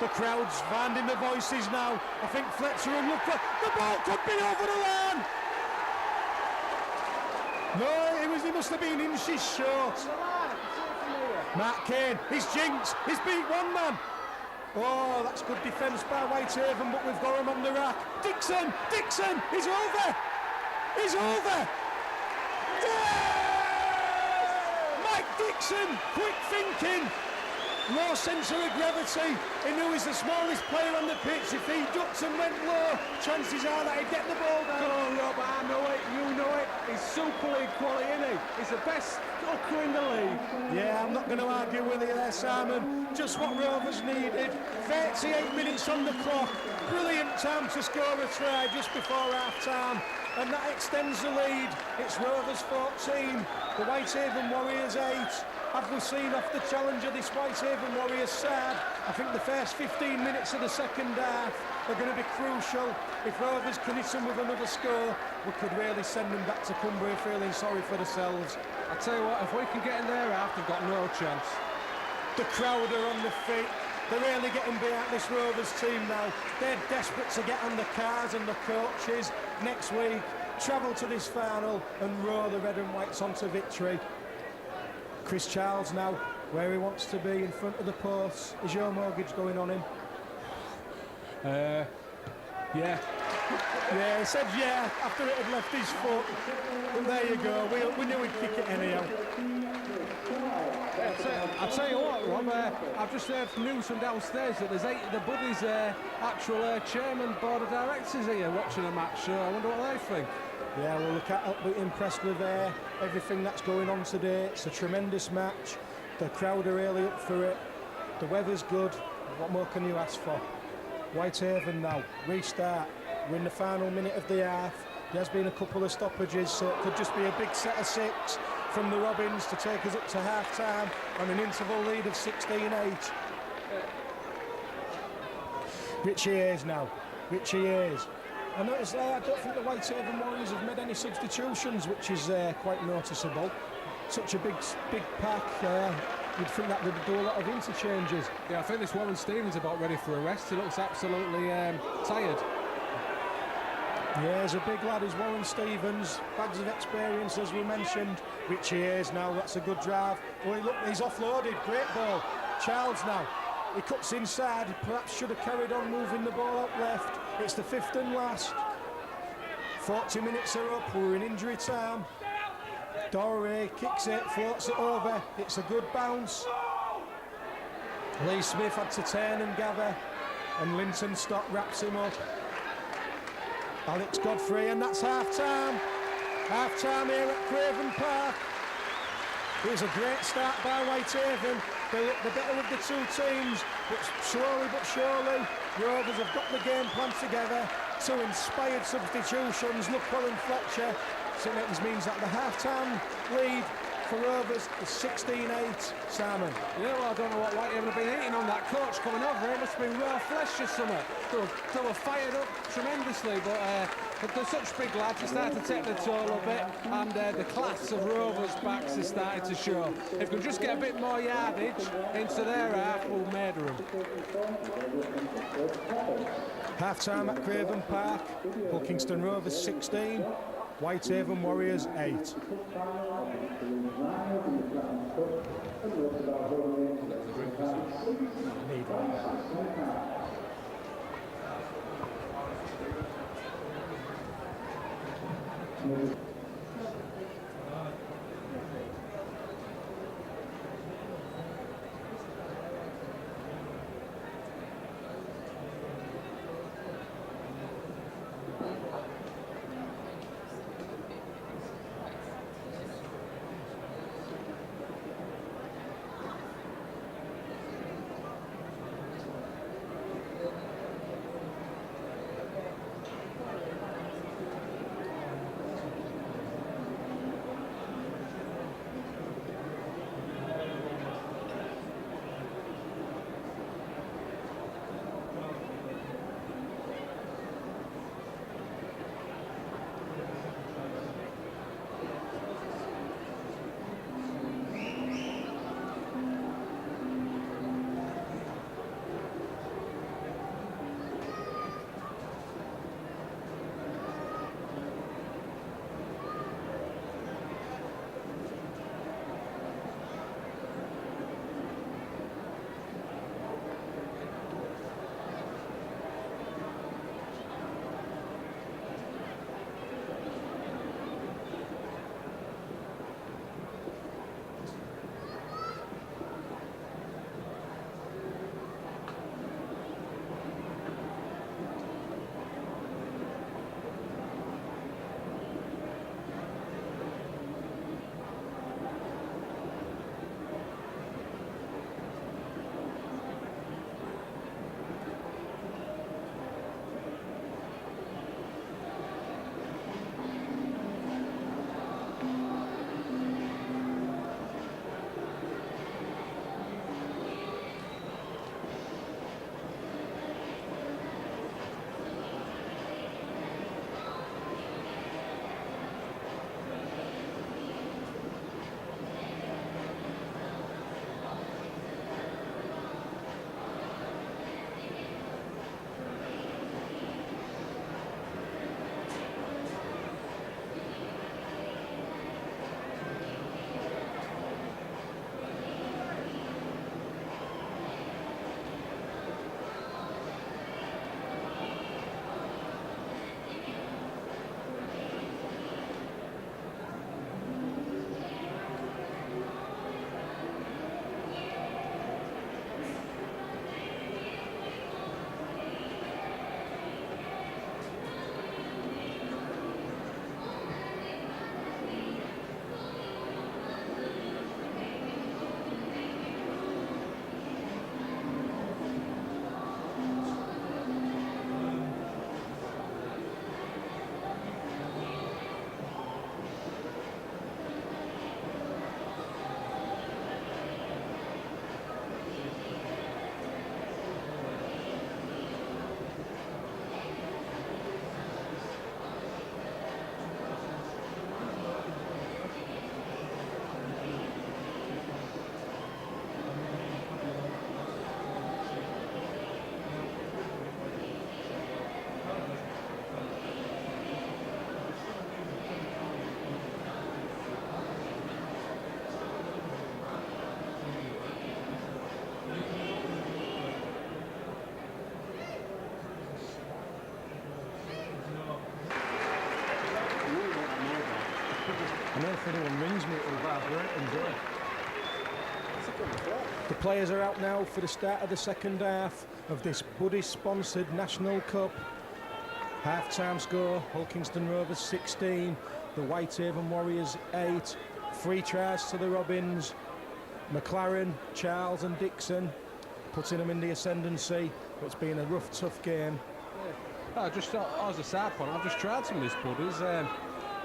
The crowd's finding the voices now. I think Fletcher will look for the ball, could be over the line. No, he must have been inches short. Matt Kane, he's jinxed, he's beat one man. Oh, that's good defence by Whitehaven, but we've got him on the rack. Dixon, he's over. He's over. Mike Dixon, quick thinking. Low centre of gravity. He knew he's the smallest player on the pitch. If he ducked and went low, chances are that he'd get the ball down. Come on, Rob, I know it, you know it. He's Super League quality, isn't he? He's the best hooker in the league. Yeah, I'm not going to argue with you there, Simon. Just what Rovers needed. 38 minutes on the clock. Brilliant time to score a try just before half-time. And that extends the lead. It's Rovers 14, the Whitehaven Warriors 8. Have we seen off the challenge of this Whitehaven Warriors side? I think the first 15 minutes of the second half are going to be crucial. If Rovers can hit them with another score, we could really send them back to Cumbria feeling sorry for themselves. I tell you what, if we can get in there half, they've got no chance. The crowd are on the feet. They're really getting behind this Rovers team now. They're desperate to get on the cars and the coaches next week, travel to this final and row the red and whites onto victory. Chris Charles now, where he wants to be, in front of the posts. Is your mortgage going on him? Yeah. Yeah, he said yeah after it had left his foot. But there you go, we knew he'd kick it anyhow. I'll tell you what, Rob, I've just heard from news from downstairs that there's 8 of the Buddies actual chairman, board of directors here watching a match, so I wonder what they think. Yeah, well, look, I'll be impressed with everything that's going on today. It's a tremendous match. The crowd are really up for it. The weather's good. What more can you ask for? Whitehaven now, restart. We're in the final minute of the half. There has been a couple of stoppages, so it could just be a big set of 6 from the Robins to take us up to half-time on an interval lead of 16-8. Richie Hayes now. Richie Hayes. I noticed I don't think the Whitehaven Warriors have made any substitutions, which is quite noticeable. Such a big pack. You'd think that would do a lot of interchanges. Yeah, I think this Warren Stevens about ready for a rest. He looks absolutely tired. Yeah, he's a big lad, is Warren Stevens. Bags of experience, as we mentioned. Richie Hayes now, that's a good drive. Oh, look, he's offloaded, great ball. Charles now, he cuts inside, perhaps should have carried on moving the ball up left. It's the 5th and last. 40 minutes are up, we're in injury time. Doré kicks it, floats it over. It's a good bounce. Lee Smith had to turn and gather, and Linton Stock wraps him up. Alex Godfrey, and that's half-time. Half-time here at Craven Park. It was a great start by Whitehaven. They look the better of the two teams, but slowly but surely, Rovers have got the game plan together. 2 inspired substitutions, Luckwell and Fletcher. So that means that the half-time lead for Rovers is 16-8. Simon. Yeah, well, I don't know what Whitehaven have been eating on that coach coming over. It must have been raw flesh or something. They were fired up tremendously, but they're such big lads, they started to take the toll a bit, and the class of Rovers' backs is starting to show. If we can just get a bit more yardage into their half, we'll murder them. Half-time at Craven Park. Buckingston Rovers 16, Whitehaven Warriors 8. Need one. The players are out now for the start of the second half of this Buddies-sponsored National Cup. Half-time score, Hulkingston Rovers 16, the Whitehaven Warriors 8. 3 tries to the Robins. McLaren, Charles and Dixon putting them in the ascendancy. But it's been a rough, tough game. Yeah. Just as a side point, I've just tried some of these Buddies.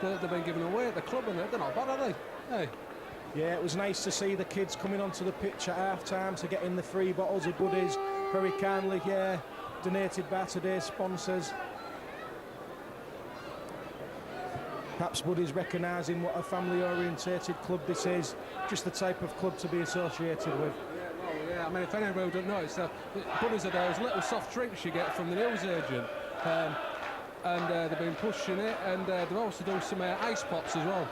They've been given away at the club, and they're not bad, are they? Hey. Yeah, it was nice to see the kids coming onto the pitch at half-time to get in the 3 bottles of Buddies. Very kindly, yeah, donated by today's sponsors. Perhaps Buddies recognising what a family-orientated club this is, just the type of club to be associated with. Yeah, I mean, if anyone don't know, it's Buddies are those little soft drinks you get from the newsagent, and they've been pushing it, and they've also done some ice pops as well.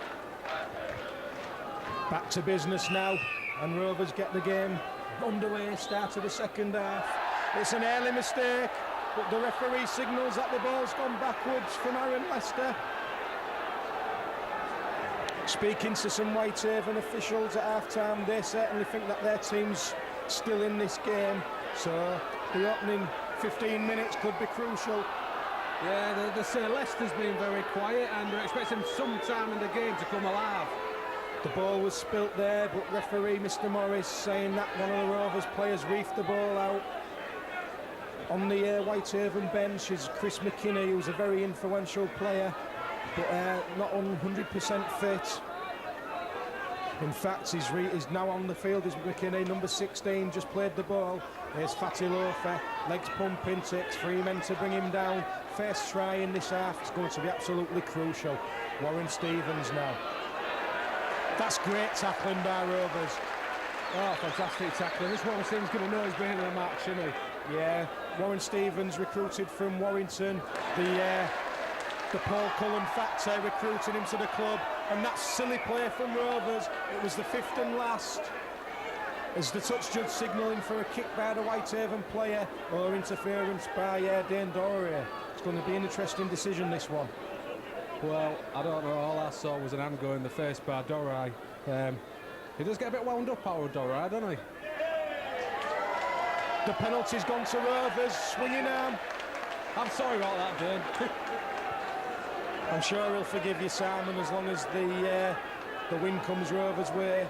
Back to business now, and Rovers get the game underway, start of the second half. It's an early mistake, but the referee signals that the ball's gone backwards from Aaron Lester. Speaking to some Whitehaven officials at half-time, they certainly think that their team's still in this game, so the opening 15 minutes could be crucial. Yeah, they say Leicester's been very quiet, and they're expecting some time in the game to come alive. The ball was spilt there, but referee Mr. Morris saying that one of the Rovers players reefed the ball out. On the Whitehaven bench is Chris McKinney, who's a very influential player, but not 100% fit. In fact, he's now on the field, is McKinney, number 16, just played the ball. Here's Fatty Loafer, legs pumping, takes 3 men to bring him down. First try in this half is going to be absolutely crucial. Warren Stevens now. That's great tackling by Rovers. Oh, fantastic tackling. This Warren Stevens going to know he's been in the match, isn't he? Yeah, Warren Stevens recruited from Warrington. The Paul Cullen factor recruited him to the club, and that silly play from Rovers. It was the 5th and last. As the touch judge signalling for a kick by the Whitehaven player or interference by Dane Doré. It's going to be an interesting decision, this one. Well, I don't know. All I saw was an hand go in the face by Doré. He does get a bit wound up out of Doré, doesn't he? The penalty's gone to Rovers, swinging arm. I'm sorry about that, Dane. I'm sure he'll forgive you, Simon, as long as the win comes Rovers' way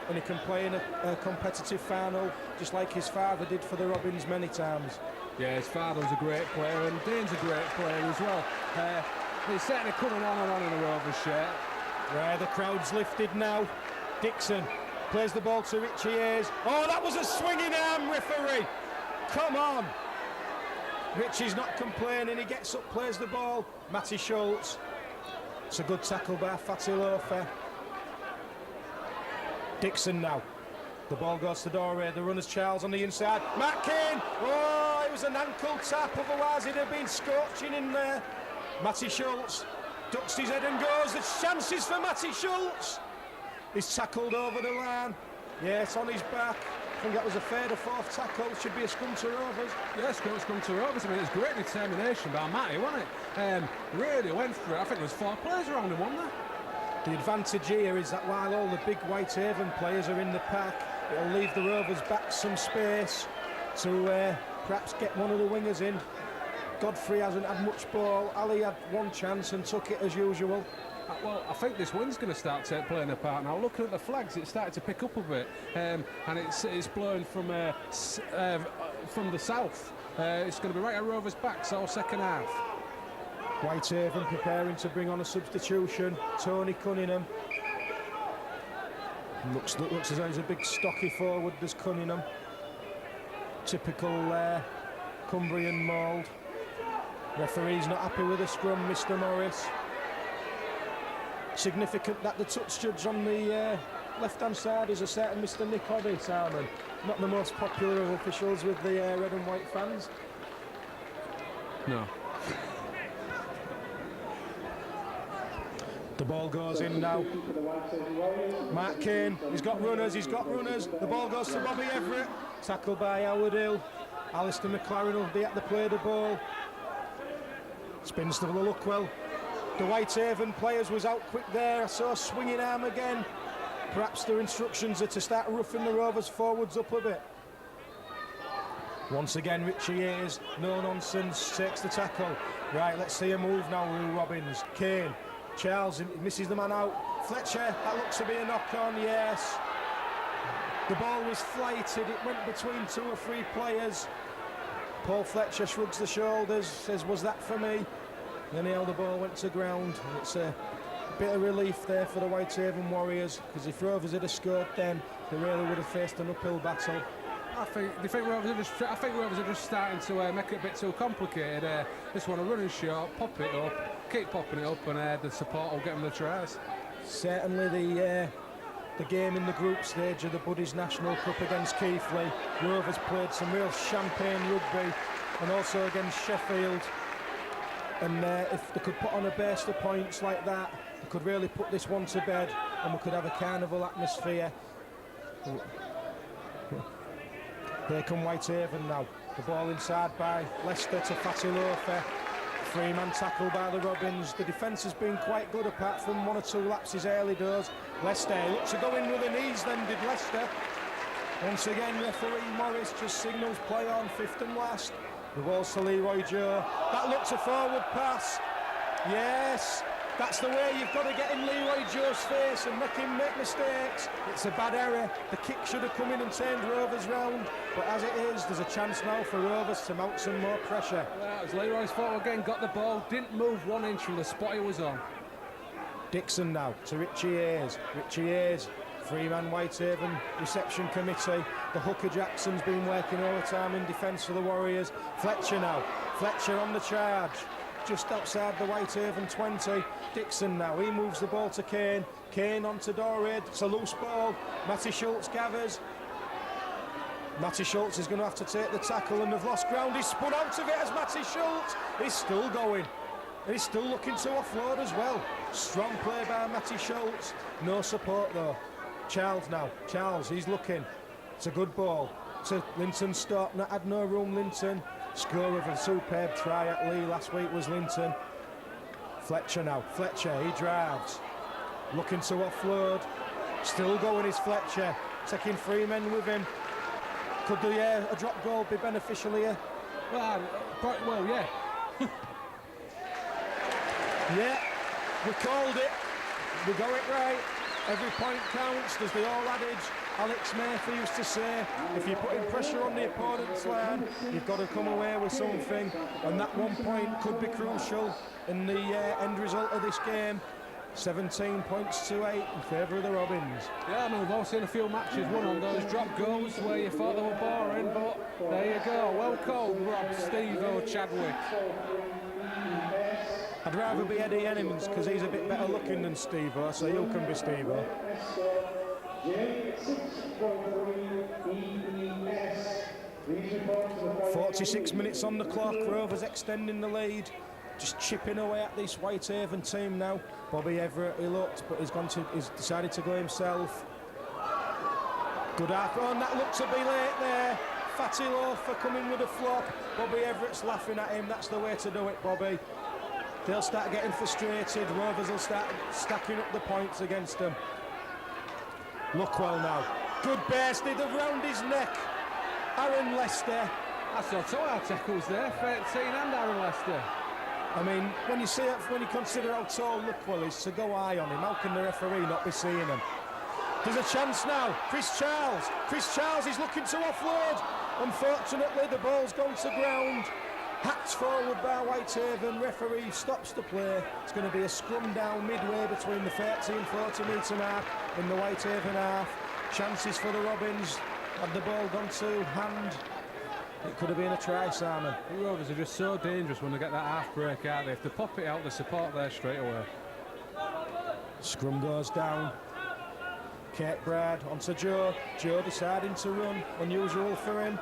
and he can play in a competitive final, just like his father did for the Robins many times. Yeah, his father was a great player, and Dane's a great player as well. He's certainly coming on and on in a Rovers shirt. Yeah, the crowd's lifted now. Dixon plays the ball to Richie Hayes. Oh, that was a swinging arm, referee. Come on. Richie's not complaining. He gets up, plays the ball. Matty Schultz. It's a good tackle by Fatty Loafer. Dixon now. The ball goes to Doré. The runner's Charles on the inside. Matt Kane. Oh, it was an ankle tap. Otherwise, he'd have been scorching in there. Matty Schultz ducks his head and goes. There's chances for Matty Schultz. He's tackled over the line. Yeah, it's on his back. I think that was a 3rd or 4th tackle. Should be a scrum to Rovers. Yes, scrum to Rovers. I mean, it's great determination by Matty, wasn't it? Really went for it. I think there was 4 players around him, wasn't there? The advantage here is that while all the big Whitehaven players are in the pack, it'll leave the Rovers back some space to perhaps get one of the wingers in. Godfrey hasn't had much ball. Ali had 1 chance and took it as usual. Well, I think this wind's going to start playing a part now. Looking at the flags, it's started to pick up a bit, and it's blowing from the south. It's going to be right at Rovers' back, so second half. Whitehaven preparing to bring on a substitution. Tony Cunningham. Looks as though he's a big stocky forward, does Cunningham. Typical Cumbrian mould. Referee's not happy with the scrum, Mr. Morris. Significant that the touch judge on the left-hand side is a certain Mr. Nick Hoddy, Simon. Not the most popular of officials with the red and white fans. No. The ball goes in now. Mark Kane, he's got runners. The ball goes to Bobby Everett. Tackled by Howard Hill. Alistair McLaren will be at the play of the ball. Spins to the look well. The Whitehaven players was out quick there. I saw a swinging arm again. Perhaps their instructions are to start roughing the Rovers forwards up a bit. Once again, Richie Ayres, no nonsense, takes the tackle. Right, let's see a move now, Lou Robbins. Kane, Charles misses the man out. Fletcher, that looks to be a knock-on, yes. The ball was flighted, it went between 2 or 3 players. Paul Fletcher shrugs the shoulders, says, was that for me? Anyhow, the ball went to ground. And it's a bit of relief there for the Whitehaven Warriors, because if Rovers had scored then, they really would have faced an uphill battle. I think Rovers are just starting to make it a bit too complicated. Just want to run and shot, pop it up, keep popping it up, and the support will get them the tries. Certainly the game in the group stage of the Buddies National Cup against Keighley, Rovers played some real champagne rugby, and also against Sheffield. And if they could put on a burst of points like that, they could really put this one to bed, and we could have a carnival atmosphere. Here come Whitehaven now. The ball inside by Leicester to Fatty Loafer. 3-man tackle by the Robins. The defence has been quite good apart from 1 or 2 lapses early doors. Leicester looks to go in with the knees then, did Leicester. Once again, referee Morris just signals play on, 5th and last. The ball's to Leroy Joe. That looks a forward pass. Yes, that's the way you've got to get in Leroy Joe's face and make him make mistakes. It's a bad error. The kick should have come in and turned Rovers round. But as it is, there's a chance now for Rovers to mount some more pressure. Well, it was Leroy's fault again, got the ball, didn't move 1 inch from the spot he was on. Dixon now to Richie Ayres. Richie Ayres, 3-man Whitehaven reception committee. The hooker Jackson's been working overtime in defence for the Warriors. Fletcher now. Fletcher on the charge. Just outside the Whitehaven 20. Dixon now, he moves the ball to Kane. Kane onto Dorade, it's a loose ball. Matty Schultz gathers. Matty Schultz is going to have to take the tackle, and they've lost ground. He's spun out of it as Matty Schultz. He's still going. And he's still looking to offload as well. Strong play by Matty Schultz. No support though. Charles now. Charles, he's looking. It's a good ball to Linton Stott. Not had no room, Linton. Score of a superb try at Lee last week was Linton. Fletcher now. Fletcher, he drives. Looking to offload. Still going is Fletcher. Taking 3 men with him. Could a drop goal be beneficial here? Well, yeah. Yeah, we called it. We got it right. Every point counts. There's the old adage Alex Murphy used to say, if you're putting pressure on the opponent's line, you've got to come away with something, and that 1 point could be crucial in the end result of this game. 17 points to 8 in favour of the Robins. Yeah, I mean, we've all seen a few matches won on those drop goals where you thought they were boring, but there you go. Well called, Rob, Steve-O, Chadwick. I'd rather be Eddie Ennemans because he's a bit better looking than Steve-O, so you can be Steve-O. 46 minutes on the clock, Rovers extending the lead. Just chipping away at this Whitehaven team now. Bobby Everett, he looked, but he's decided to go himself. Good half on, that looked to be late there. Fatty Loafer coming with a flop. Bobby Everett's laughing at him, that's the way to do it, Bobby. They'll start getting frustrated, Rovers will start stacking up the points against them. Luckwell now. Good burst, they've round his neck. Aaron Lester. I saw 2 hard tackles there, 13 and Aaron Lester. I mean, when you consider how tall Luckwell is, to go high on him, how can the referee not be seeing him? There's a chance now. Chris Charles is looking to offload. Unfortunately, the ball's gone to ground. Hacked forward by Whitehaven. Referee stops the play. It's going to be a scrum down midway between the 30 and 40 metre mark in the Whitehaven half. Chances for the Robins. Had the ball gone to hand, it could have been a try, Simon. The Rovers are just so dangerous when they get that half break out there. If they pop it out, the support there straight away. Scrum goes down. Kate Brad onto Joe. Joe deciding to run, unusual for him.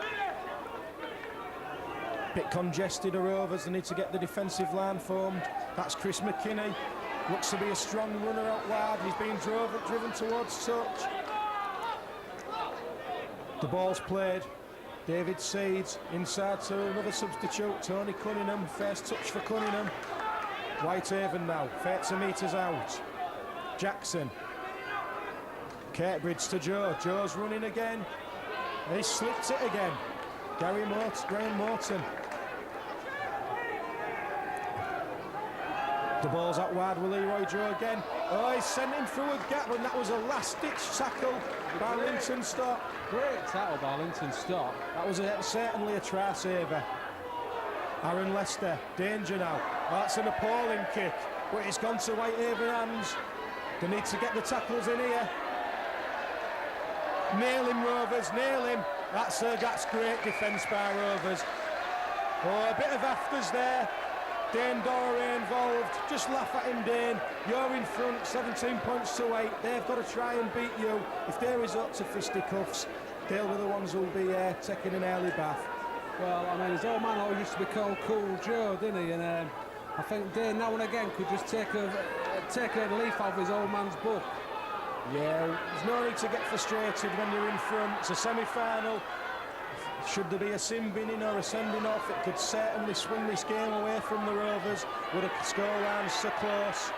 Bit congested, the Rovers, they need to get the defensive line formed. That's Chris McKinney. Looks to be a strong runner out wide. He's being driven towards touch. The ball's played. David Seeds inside to another substitute, Tony Cunningham. First touch for Cunningham. Whitehaven now, 30 metres out. Jackson. Kirkbridge to Joe. Joe's running again. He slipped it again. Graham Morton. The ball's out wide with Leroy Joe again. Oh, he's sent him through a gap, and that was a last-ditch tackle by Linton Stock. Great tackle by Linton Stock. That was certainly a try saver. Aaron Lester, danger now. Oh, that's an appalling kick, but it's gone to Whitehaven hands. They need to get the tackles in here. Nail him, Rovers, nail him. That's great defence by Rovers. Oh, a bit of afters there. Dane Doré involved. Just laugh at him, Dane. You're in front, 17 points to 8. They've got to try and beat you. If they resort to fisticuffs, they'll be the ones who'll be taking an early bath. Well, I mean, his old man always used to be called Cool Joe, didn't he? And I think Dane now and again could just take a leaf off his old man's book. Yeah, there's no need to get frustrated when you're in front. It's a semi-final. Should there be a sin binning or a sending off, it could certainly swing this game away from the Rovers with a scoreline so close.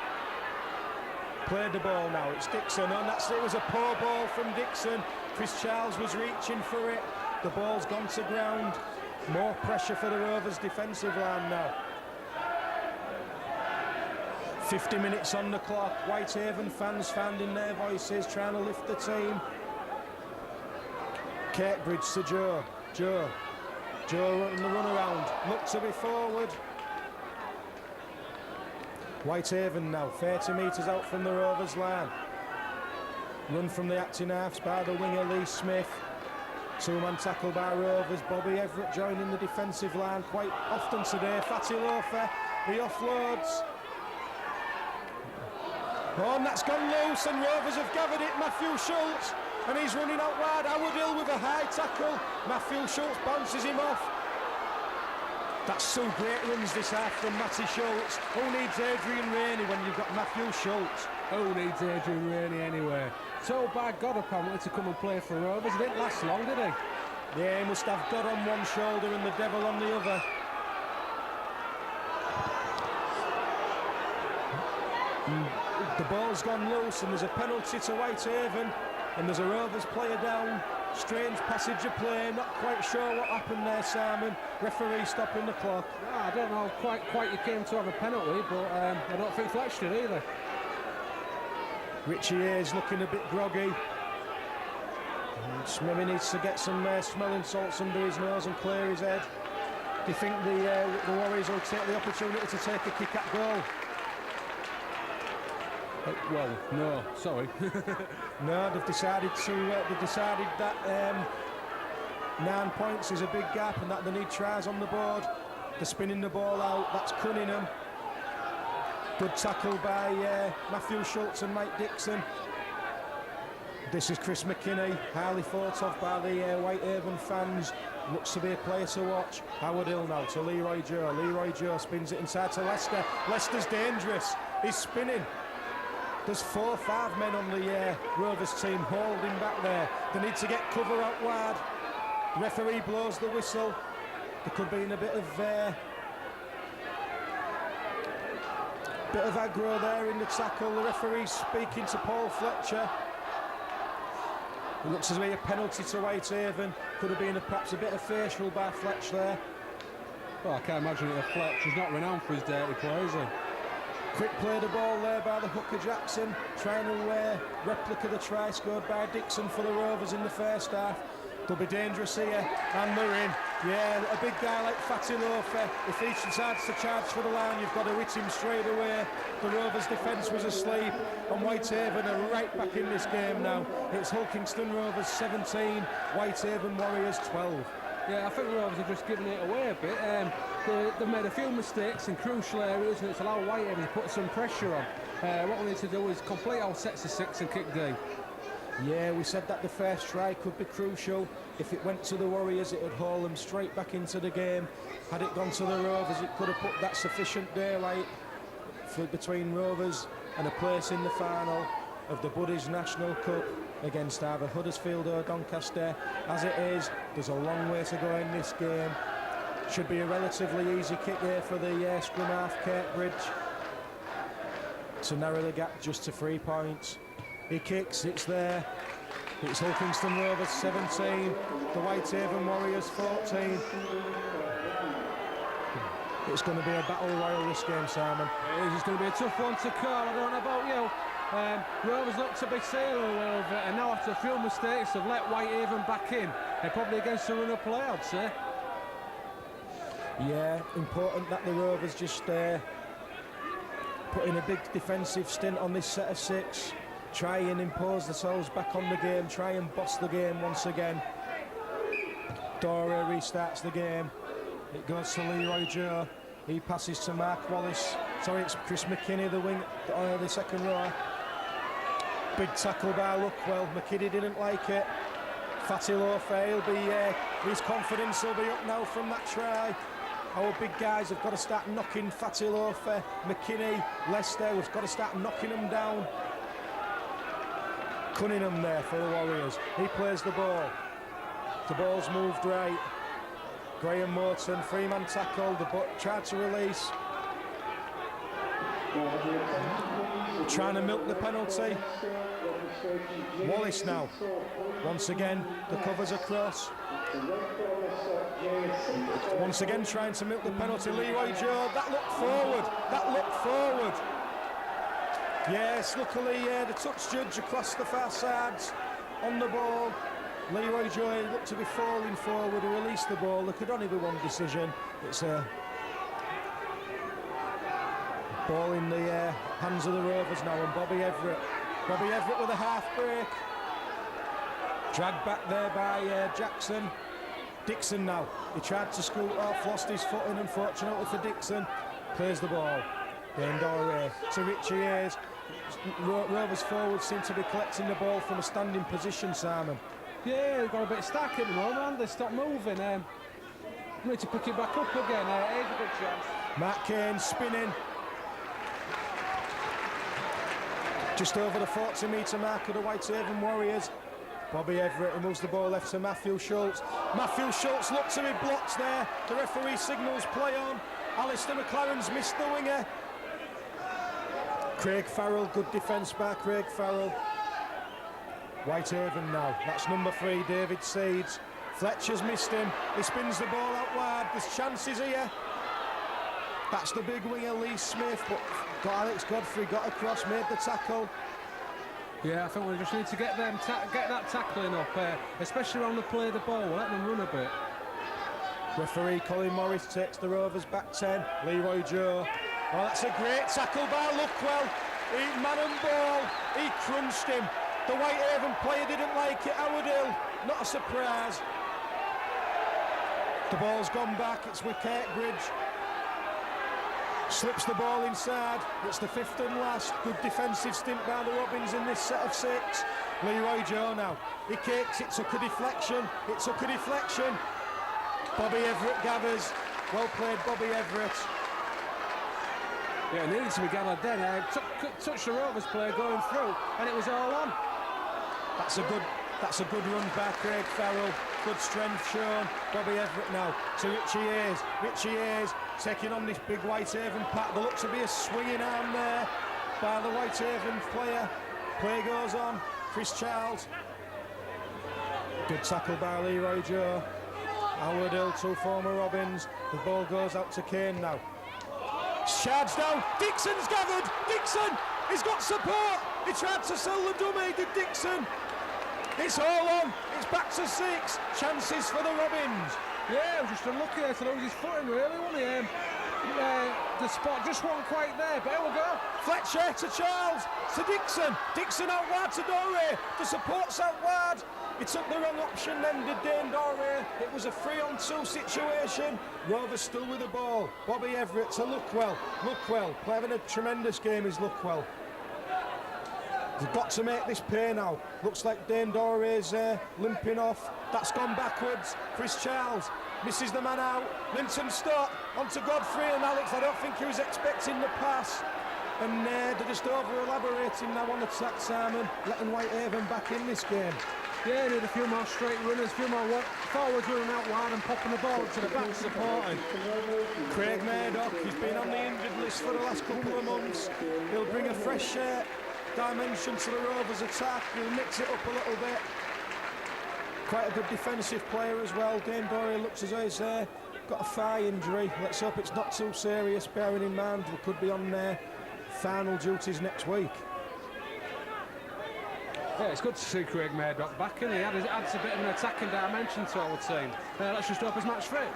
Played the ball now, it's Dixon, and it was a poor ball from Dixon. Chris Charles was reaching for it. The ball's gone to ground. More pressure for the Rovers defensive line now. 50 minutes on the clock. Whitehaven fans finding their voices, trying to lift the team. Kirkbridge to Joe. Joe running the run around. Look to be forward. Whitehaven now, 30 metres out from the Rovers line. Run from the acting halves by the winger Lee Smith. Two-man tackle by Rovers. Bobby Everett joining the defensive line quite often today. Fatty Loafer, he offloads. Oh, and that's gone loose, and Rovers have gathered it. Matthew Schultz, and he's running out wide. Howard Hill with a high tackle. Matthew Schultz bounces him off. That's two great runs this half from Matty Schultz. Who needs Adrian Rainey when you've got Matthew Schultz? Who needs Adrian Rainey anyway? Told by God apparently to come and play for Rovers. It didn't last long, did he? Yeah, he must have God on one shoulder and the devil on the other. The ball's gone loose and there's a penalty to Whitehaven, and there's a Rovers player down. Strange passage of play, not quite sure what happened there, Simon. Referee stopping the clock. I don't know quite you came to have a penalty, but I don't think Fletch did either. Richie Hayes looking a bit groggy. Maybe needs to get some smelling salts under his nose and clear his head. Do you think the Warriors will take the opportunity to take a kick at goal? Well, no, sorry. No, they've decided that 9 points is a big gap and that they need tries on the board. They're spinning the ball out. That's Cunningham. Good tackle by Matthew Schultz and Mike Dixon. This is Chris McKinney, highly thought of by the Whitehaven fans. Looks to be a player to watch. Howard Hill now to Leroy Joe. Leroy Joe spins it inside to Lester. Lester's dangerous. He's spinning. There's 4 or 5 men on the Rovers team holding back there. They need to get cover out wide. The referee blows the whistle. There could be in a bit of aggro there in the tackle. The referee speaking to Paul Fletcher. It looks as though a penalty to Whitehaven. Could have been perhaps a bit of facial by Fletch there. Well, I can't imagine it a Fletch. He's not renowned for his dirty play, is he? Quick play the ball there by the hooker Jackson, trying to replica the try scored by Dixon for the Rovers in the first half. They'll be dangerous here, and they're in. Yeah, a big guy like Fatty Loafer, if he decides to charge for the line, you've got to hit him straight away. The Rovers' defence was asleep, and Whitehaven are right back in this game now. It's Hulkingston Rovers 17, Whitehaven Warriors 12. Yeah, I think Rovers are just giving it away a bit. They've made a few mistakes in crucial areas, and it's allowed Whitehaven to put some pressure on. What we need to do is complete our sets of 6 and kick deep. Yeah, we said that the first try could be crucial. If it went to the Warriors, it would haul them straight back into the game. Had it gone to the Rovers, it could have put that sufficient daylight between Rovers and a place in the final of the Buddies National Cup against either Huddersfield or Doncaster. As it is, there's a long way to go in this game. Should be a relatively easy kick here for the scrum half Kirkbridge to narrow the gap just to 3 points. He kicks, it's there. It's Hulkingston Rovers 17, the Whitehaven Warriors 14. It's going to be a battle royal this game, Simon. It is going to be a tough one to call. I don't know about you. Rovers look to be sailing well, and now after a few mistakes have let Whitehaven back in. They're probably against the run-up play, I'd say. Yeah, important that the Rovers just put in a big defensive stint on this set of 6. Try and impose themselves back on the game, try and boss the game once again. Dore restarts the game. It goes to Leroy Joe. He passes to Mark Wallace. Sorry, it's Chris McKinney, the wing, the second row. Big tackle by Luckwell. McKinney didn't like it. Fatty Lofa, his confidence will be up now from that try. Our big guys have got to start knocking Fatty Lofa, McKinney, Lester. We've got to start knocking them down. Cunningham there for the Warriors. He plays the ball. The ball's moved right. Graham Morton, three-man tackle. The tried to release. Trying to milk the penalty. Wallace now. Once again, the covers across. Once again, trying to milk the penalty. Leroy Joe, that looked forward. That looked forward. Yes, luckily the touch judge across the far sides on the ball. Leroy Joy looked to be falling forward, he released the ball. There could only be one decision. It's a ball in the hands of the Rovers now, and Bobby Everett. Bobby Everett with a half break. Dragged back there by Jackson. Dixon now. He tried to scoot off, lost his footing, unfortunately for Dixon. Plays the ball. Dane Dore to Richie Hayes. Rovers forwards seem to be collecting the ball from a standing position, Simon. Yeah, they've got a bit stack at the moment, and they stop moving. Need to pick it back up again. Here's a good chance. Matt Kane spinning. Just over the 40-metre mark of the Whitehaven Warriors. Bobby Everett, he moves the ball left to Matthew Schultz. Matthew Schultz looked to be blocked there. The referee signals play on. Alistair McLaren's missed the winger. Craig Farrell, good defence by Craig Farrell. Whitehaven now, that's number 3, David Seeds. Fletcher's missed him, he spins the ball out wide, there's chances here. That's the big winger, Lee Smith, but got Alex Godfrey, got across, made the tackle. Yeah, I think we just need to get that tackling up, especially around the play of the ball, let them run a bit. Referee Colin Morris takes the Rovers back 10, Leroy Joe. Oh, that's a great tackle by Luckwell. He man and ball, he crunched him. The Whitehaven player didn't like it, Howard Hill, not a surprise. The ball's gone back, it's with Kirkbridge. Slips the ball inside, it's the 5th and last. Good defensive stint by the Robins in this set of 6. Leroy Joe now, he kicks, it took a deflection, Bobby Everett gathers, well played Bobby Everett. Yeah, it needed to be gathered then. Touched the Rovers player going through, and it was all on. That's a good run by Craig Farrell. Good strength shown. Bobby Everett now to Richie Hayes. Richie Hayes taking on this big Whitehaven pack. There looks to be a swinging arm there by the Whitehaven player. Play goes on. Chris Charles. Good tackle by Leroy Joe. Howard Hill, 2 former Robins. The ball goes out to Kane now. Charged down. Dixon's gathered. Dixon, he's got support. He tried to sell the dummy, did Dixon. It's all on. It's back to 6. Chances for the Robins. Yeah, just unlucky there to lose his footing, really, wasn't he? The spot just wasn't quite there, but here we go. Fletcher to Charles, to Dixon. Dixon out wide to Dore. The support's out wide. He took the wrong option then, did Dane Dore. It was a 3-on-2 situation. Rovers still with the ball. Bobby Everett to Luckwell. Luckwell, having a tremendous game is Luckwell. They've got to make this pay now. Looks like Dane Dore's limping off. That's gone backwards. Chris Charles misses the man out. Linton Stott onto Godfrey and Alex. I don't think he was expecting the pass. And they're just over-elaborating now on attack, Simon, letting Whitehaven back in this game. Yeah, need a few more straight runners, a few more forwards running out wide and popping the ball to the back supporting. Craig Murdoch, he's been on the injured list for the last couple of months. He'll bring a fresh dimension to the Rovers attack. He'll mix it up a little bit. Quite a good defensive player as well. Dane Dory looks as though he's got a thigh injury. Let's hope it's not too serious, bearing in mind we could be on final duties next week. Yeah, it's good to see Craig Murdoch back, and he adds a bit of an attacking dimension to our team. Let's just hope he's match fit.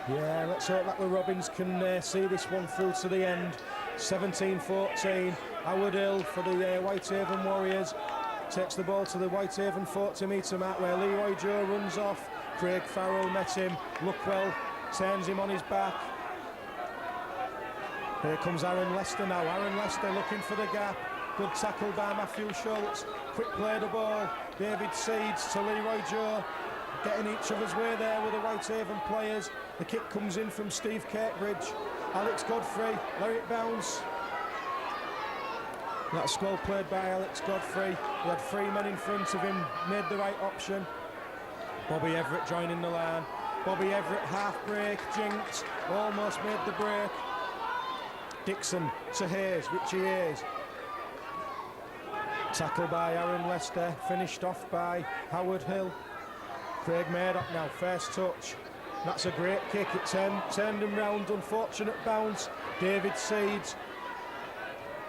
Yeah, let's hope that the Robins can see this one through to the end. 17-14, Howard Hill for the Whitehaven Warriors. Takes the ball to the Whitehaven 40-metre mark where Leroy Joe runs off. Craig Farrell met him. Luckwell turns him on his back. Here comes Aaron Lester now. Aaron Lester looking for the gap. Good tackle by Matthew Schultz. Quick play the ball. David Seeds to Leroy Joe. Getting each other's way there with the Whitehaven players. The kick comes in from Steve Kirkbridge. Alex Godfrey, let it bounce. That's well played by Alex Godfrey. He had 3 men in front of him, made the right option. Bobby Everett joining the line. Bobby Everett half break, jinked, almost made the break. Dixon to Hayes, Richie Hayes. Tackle by Aaron Lester, finished off by Howard Hill. Craig Murdoch now, first touch. That's a great kick, it turned him round, unfortunate bounce. David Seeds.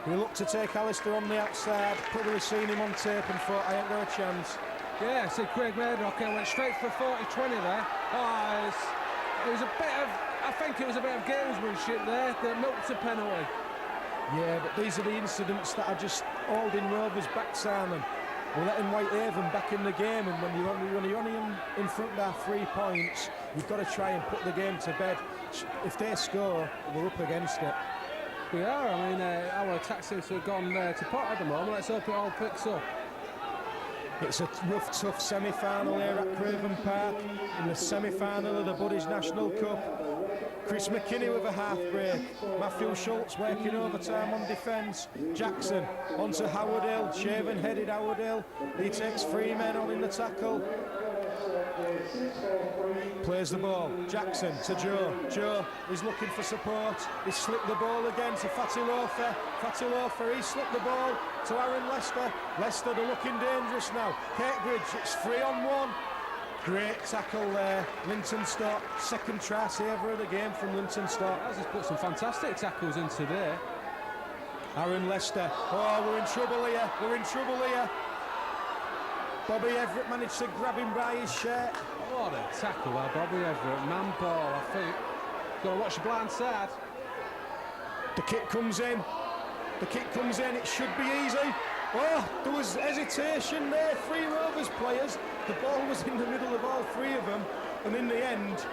He looked to take Alistair on the outside, probably seen him on tape and thought, I ain't got a chance. Yeah, see Craig Murdoch went straight for 40-20 there. It was a bit of, I think it was a bit of gamesmanship there that milked a penalty. Yeah, but these are the incidents that are just holding Rovers back, Simon. We're letting Whitehaven back in the game, and when you're only in front by 3 points, you've got to try and put the game to bed. If they score, we're up against it. We are. I mean, our attack seems to have gone to pot at the moment. Let's hope it all picks up. It's a rough, tough semi-final here at Craven Park. In the semi-final of the Buddies National Cup. Chris McKinney with a half break. Matthew Schultz working overtime on defence. Jackson onto Howard Hill. Shaven-headed Howard Hill. He takes 3 men on in the tackle. Plays the ball. Jackson to Joe. Joe is looking for support. He slipped the ball again to Fatty Loafer. Fatty Loafer, he slipped the ball to Aaron Lester. Lester, they're looking dangerous now. Kirkbridge, it's 3-on-1. Great tackle there. Linton Stott, second try saver of the game from Linton Stott. He's put some fantastic tackles in today. Aaron Lester. Oh, we're in trouble here. We're in trouble here. Bobby Everett managed to grab him by his shirt. What a tackle by Bobby Everett. Man ball, I think. Got to watch the blind side. The kick comes in. The kick comes in. It should be easy. Oh, there was hesitation there. 3 Rovers players. The ball was in the middle of all 3 of them. And in the end,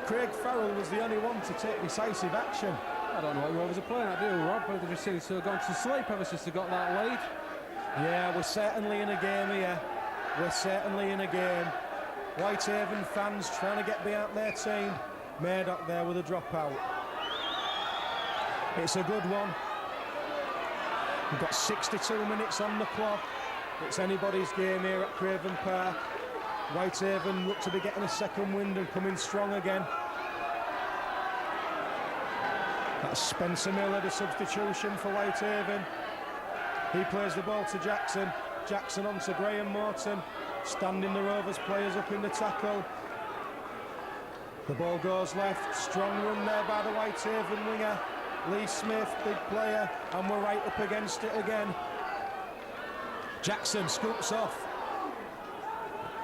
Craig Farrell was the only one to take decisive action. I don't know what Rovers are playing at, do you, Rob? But they just seem to have gone to sleep ever since they got that lead. Yeah, we're certainly in a game here. We're certainly in a game. Whitehaven fans trying to get behind their team. Murdoch there with a dropout. It's a good one. We've got 62 minutes on the clock. It's anybody's game here at Craven Park. Whitehaven look to be getting a second wind and coming strong again. That's Spencer Miller, the substitution for Whitehaven. He plays the ball to Jackson. Jackson on to Graham Morton. Standing the Rovers players up in the tackle. The ball goes left. Strong run there by the Whitehaven winger. Lee Smith, big player, and we're right up against it again. Jackson scoops off.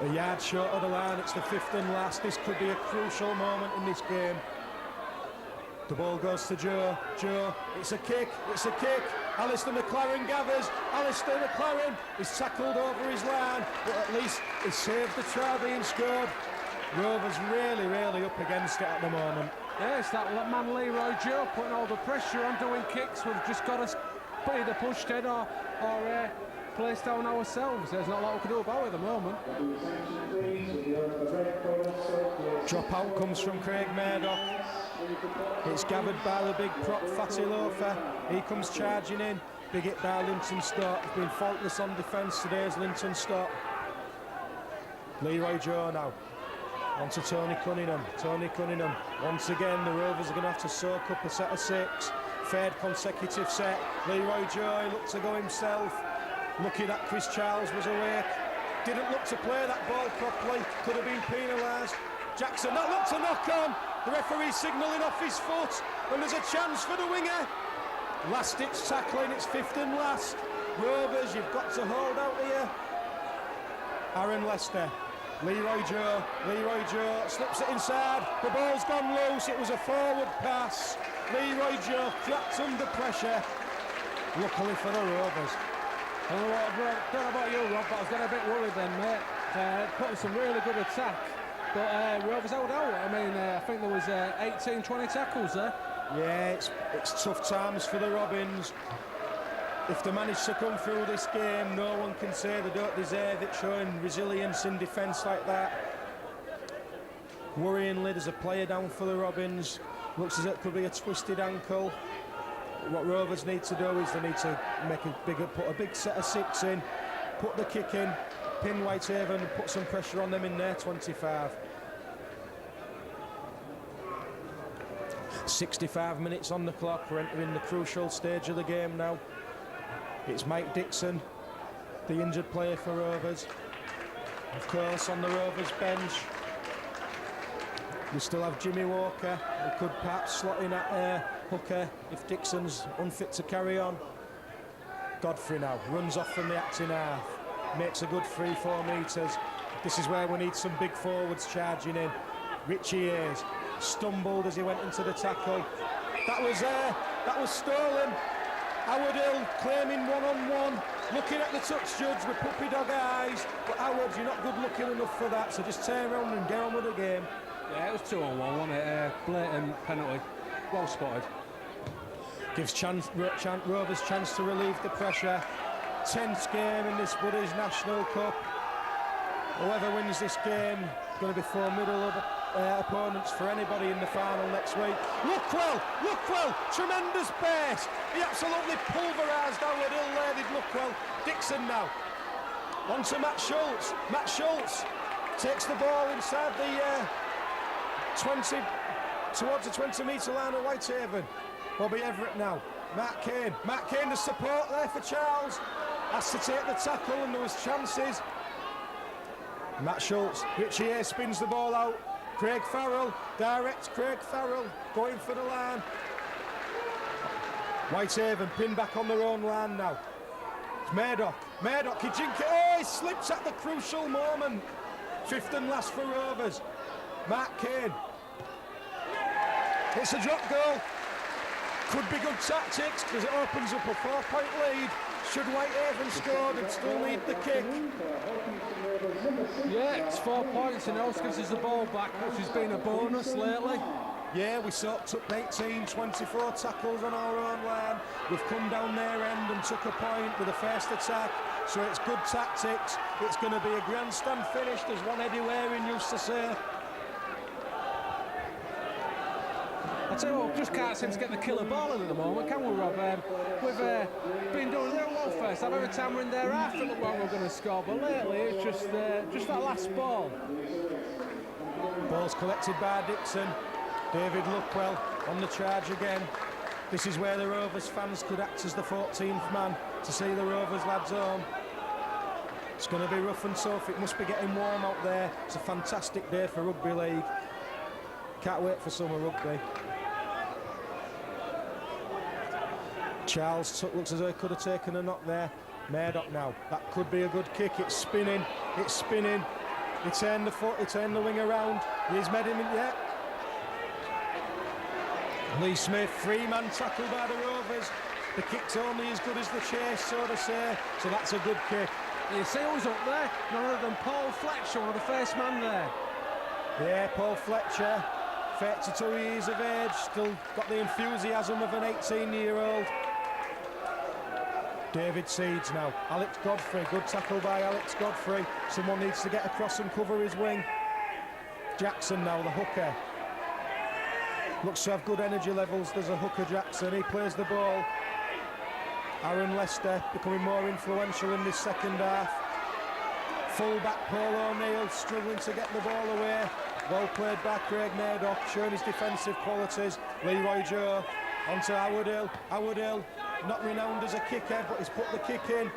A yard short of the line, it's the 5th and last. This could be a crucial moment in this game. The ball goes to Joe. Joe, it's a kick, it's a kick. Alistair McLaren gathers. Alistair McLaren is tackled over his line, but at least he saved the try being scored. Rovers really up against it at the moment. Yeah, it's that man Leroy Joe putting all the pressure on, doing kicks. We've just got to put either pushed in or place down ourselves. There's not a lot we can do about it at the moment. Dropout comes from Craig Murdoch. It's gathered by the big prop Fatty Loafer. He comes charging in. Big hit by Linton Stott. He's been faultless on defence today as Linton Stott. Leroy Joe now. On to Tony Cunningham. Tony Cunningham. Once again, the Rovers are going to have to soak up a set of 6. Third consecutive set. Leroy Joe looked to go himself. Lucky that Chris Charles was awake. Didn't look to play that ball properly. Could have been penalised. Jackson, that looked to knock on. The referee signalling off his foot. And there's a chance for the winger. Last ditch tackling, it's fifth and last. Rovers, you've got to hold out here. Aaron Lester. Leroy Joe slips it inside. The ball's gone loose. It was a forward pass. Leroy Joe cracked under pressure. Luckily for the Rovers. I don't know about you, Rob, but I was getting a bit worried then, mate. Putting some really good attack, but Rovers held out. I mean, I think there was 18, 20 tackles there. Yeah, it's tough times for the Robins. If they manage to come through this game, no one can say they don't deserve it, showing resilience in defence like that. Worryingly, there's a player down for the Robins. Looks as if it could be a twisted ankle. What Rovers need to do is they need to put a big set of six in, put the kick in, pin Whitehaven and put some pressure on them in their 25. 65 minutes on the clock. We're entering the crucial stage of the game now. It's Mike Dixon, the injured player for Rovers. Of course, on the Rovers bench, we still have Jimmy Walker, who could perhaps slot in at hooker if Dixon's unfit to carry on. Godfrey now runs off from the acting half, makes a good 3-4 metres. This is where we need some big forwards charging in. Richie Hayes stumbled as he went into the tackle. That was stolen. Howard Hill claiming one-on-one, looking at the touch judge with puppy dog eyes, but Howard, you're not good looking enough for that, so just turn around and get on with the game. Yeah, it was 2-on-1, wasn't it? Blatant penalty. Well spotted. Gives Rovers chance to relieve the pressure. 10th game in this Buddies National Cup. Whoever wins this game going to be formidable opponents for anybody in the final next week. Luckwell, tremendous pace. He absolutely pulverised Howard Hill there, did Luckwell. Dixon now. On to Matt Schultz. Matt Schultz takes the ball inside the 20, towards the 20-metre line of Whitehaven. Bobby Everett now. Matt Kane, the support there for Charles. Has to take the tackle and there was chances. Matt Schultz, Richie Hayes spins the ball out. Craig Farrell, direct Craig Farrell, going for the line. Whitehaven pinned back on their own line now. It's Murdoch, he jinked it. Oh, he slips at the crucial moment. Fifth and last for Rovers. Mark Kane. It's a drop goal. Could be good tactics because it opens up a 4-point lead. Should Whitehaven score, they'd still need the kick. Yeah, it's 4 points and else gives us the ball back, which has been a bonus lately. Yeah, we took 18, 24 tackles on our own line. We've come down their end and took a point with the first attack. So it's good tactics. It's going to be a grandstand finish, as one Eddie Waring used to say. I tell you what, just can't seem to get the killer ball in at the moment, can we, Rob? We've been doing it well first. Every time we're in their half, it looked like we're going to score, but lately it's just that last ball. Ball's collected by Dixon. David Luckwell on the charge again. This is where the Rovers fans could act as the 14th man to see the Rovers lads home. It's going to be rough and tough. It must be getting warm out there. It's a fantastic day for rugby league. Can't wait for summer rugby. Charles looks as though he could have taken a knock there. Murdoch now. That could be a good kick. It's spinning. He turned the foot. He turned the wing around. He's made him in yet. Lee Smith, 3-man tackle by the Rovers. The kick's only as good as the chase, so to say. So that's a good kick. You see who's up there? None other than Paul Fletcher, one of the first man there. Yeah, Paul Fletcher, 32 years of age, still got the enthusiasm of an 18-year-old. David Seeds now. Alex Godfrey, good tackle by Alex Godfrey. Someone needs to get across and cover his wing. Jackson now, the hooker. Looks to have good energy levels. There's a hooker, Jackson. He plays the ball. Aaron Lester becoming more influential in this second half. Full-back Paul O'Neill struggling to get the ball away. Well played by Craig Murdoch, showing his defensive qualities. Leroy Joe onto Howard Hill. Howard Hill, not renowned as a kicker, but he's put the kick in.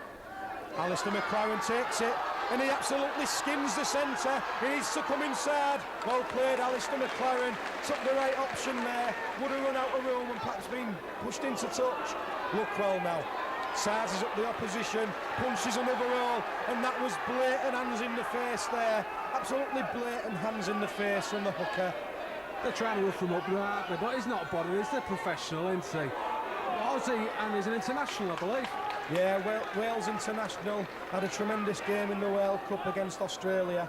Alistair McLaren takes it, and he absolutely skins the centre. He needs to come inside. Well played, Alistair McLaren. Took the right option there. Would have run out of room and perhaps been pushed into touch. Look well now. Sizes up the opposition, punches another hole, and that was blatant hands in the face there. Absolutely blatant hands in the face from the hooker. They're trying to rough him up, aren't they? But he's not bothered, he's a professional, isn't he? Aussie, and he's an international, I believe. Yeah, Wales international. Had a tremendous game in the World Cup against Australia.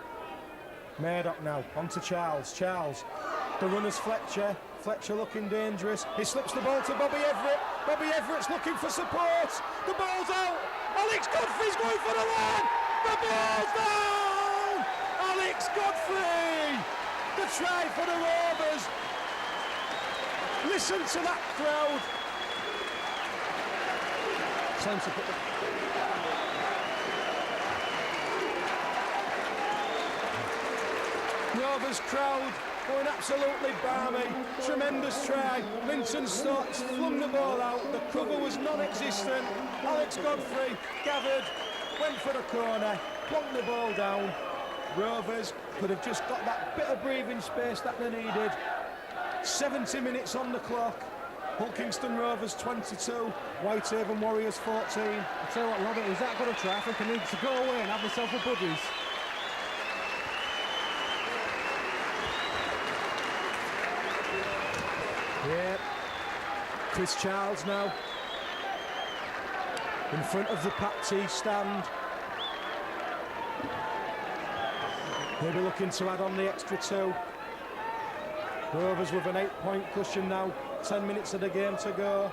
Murdoch now, on to Charles. Charles, the runner's Fletcher. Fletcher looking dangerous. He slips the ball to Bobby Everett. Bobby Everett's looking for support. The ball's out. Alex Godfrey's going for the line. The ball's down. Alex Godfrey. The try for the Rovers. Listen to that crowd. Time to put the Rovers crowd going absolutely balmy. Tremendous try. Linton Stotts flung the ball out. The cover was non-existent. Alex Godfrey gathered, went for the corner, plonked the ball down. Rovers could have just got that bit of breathing space that they needed. 70 minutes on the clock. Hull Kingston Rovers 22, Whitehaven Warriors 14. I tell you what, Robert, was that good a try? I think I need to go away and have myself a Buddies. Yeah, Chris Charles now in front of the Pat T stand. He'll be looking to add on the extra 2. Rovers with an 8-point cushion now. 10 minutes of the game to go.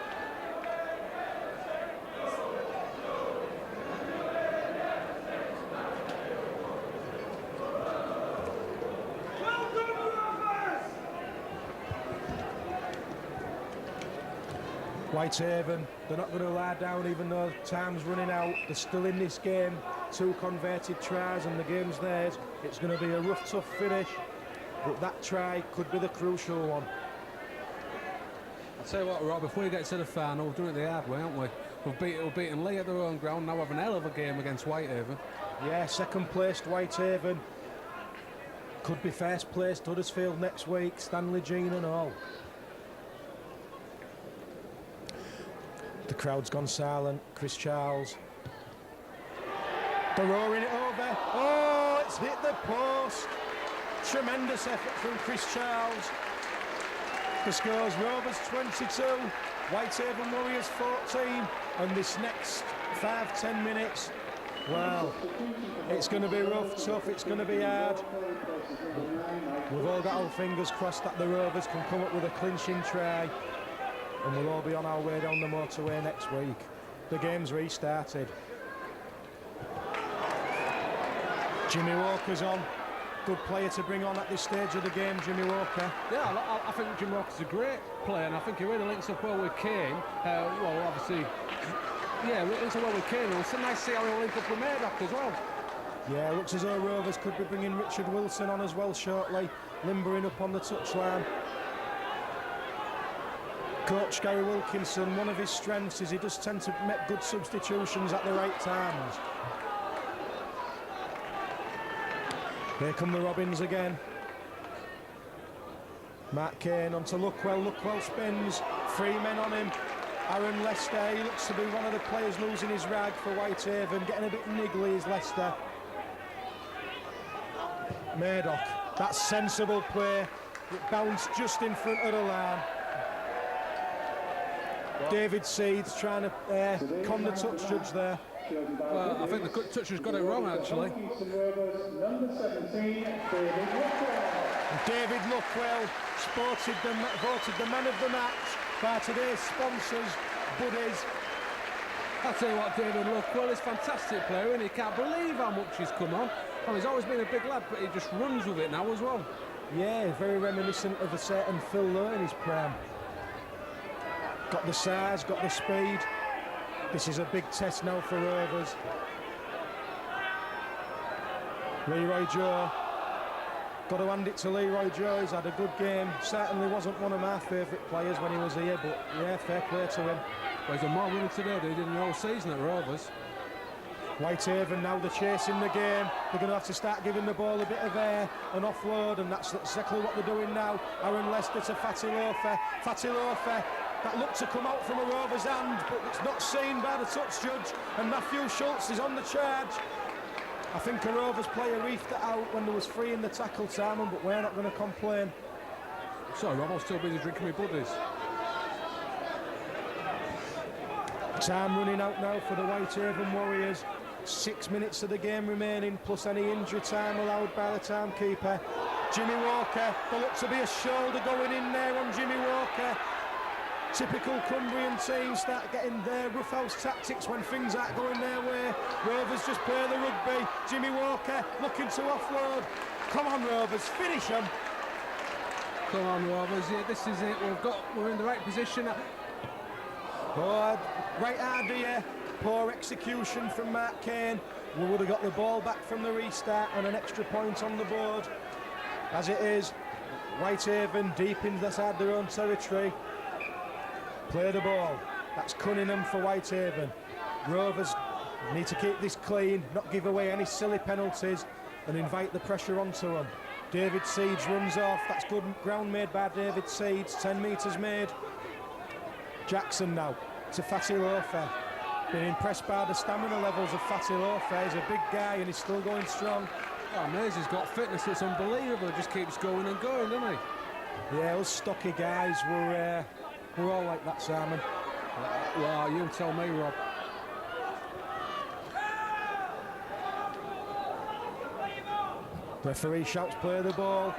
Whitehaven, they're not going to lie down even though time's running out. They're still in this game. 2 converted tries and the game's theirs. It's going to be a rough, tough finish, but that try could be the crucial one. I'll tell you what, Rob, if we get to the final, we've done it the hard way, haven't we? We've beaten Lee at their own ground, now have an hell of a game against Whitehaven. Yeah, second placed Whitehaven. Could be first placed Huddersfield next week, Stanley Jean and all. The crowd's gone silent. Chris Charles. They're roaring it over. Oh, it's hit the post. Tremendous effort from Chris Charles. The scores: Rovers 22, Whitehaven Warriors 14. And this next 5-10 minutes, well, it's going to be rough, tough, it's going to be hard. We've all got our fingers crossed that the Rovers can come up with a clinching try, and we'll all be on our way down the motorway next week. The game's restarted. Jimmy Walker's on. Good player to bring on at this stage of the game, Jimmy Walker. Yeah, I think Jimmy Walker's a great player, and I think he really links up well with Kane. Well, obviously, yeah, links up well with Kane. It's nice to see how he'll link up with Murdoch as well. Yeah, looks as though Rovers could be bringing Richard Wilson on as well shortly, limbering up on the touchline. Coach Gary Wilkinson, one of his strengths is he does tend to make good substitutions at the right times. Here come the Robins again. Mark Kane onto Luckwell. Luckwell spins. 3 men on him. Aaron Lester, he looks to be one of the players losing his rag for Whitehaven. Getting a bit niggly is Lester. Murdoch, that's sensible play. It bounced just in front of the line. David Seeds trying to con the touch judge there. Well, I think the toucher's got it wrong, actually. David Luckwell voted the man of the match by today's sponsors, Buddies. I'll tell you what, David Luckwell is a fantastic player, and he can't believe how much he's come on. Well, he's always been a big lad, but he just runs with it now as well. Yeah, very reminiscent of a certain Phil Lowe in his prime. Got the size, got the speed. This is a big test now for Rovers. Leroy Joe. Got to hand it to Leroy Joe. He's had a good game. Certainly wasn't one of my favourite players when he was here, but yeah, fair play to him. Well, he's a more winner today than he did in the whole season at Rovers. Whitehaven now, they're chasing the game. They're going to have to start giving the ball a bit of air and offload, and that's exactly what they're doing now. Aaron Lester to Fatty Loafer. Fatty Loafer, that looked to come out from a Rovers hand, but it's not seen by the touch judge, and Matthew Schultz is on the charge. I think a Rovers player reefed it out when there was free in the tackle, Simon, but we're not going to complain. Sorry, Rob, I'm still busy drinking my buddies. Time running out now for the Whitehaven Warriors. 6 minutes of the game remaining, plus any injury time allowed by the timekeeper. Jimmy Walker, there looks to be a shoulder going in there on Jimmy Walker. Typical Cumbrian teams start getting their roughhouse tactics when things aren't going their way. Rovers just play the rugby. Jimmy Walker looking to offload. Come on, Rovers, finish them. Come on, Rovers, yeah, this is it. We're in the right position. Oh, right idea. Poor execution from Mark Kane. We would have got the ball back from the restart and an extra point on the board. As it is, Whitehaven deep inside their own territory. Play the ball. That's Cunningham for Whitehaven. Rovers need to keep this clean, not give away any silly penalties, and invite the pressure onto them. David Seeds runs off. That's good ground made by David Seeds. 10 metres made. Jackson now to Fatty Loafer. Been impressed by the stamina levels of Fatty Loafer. He's a big guy and he's still going strong. Oh, amazing, he's got fitness, it's unbelievable. He just keeps going and going, doesn't he? Yeah, us stocky guys, we're all like that, Simon. Well, you tell me, Rob. Referee shouts play the ball.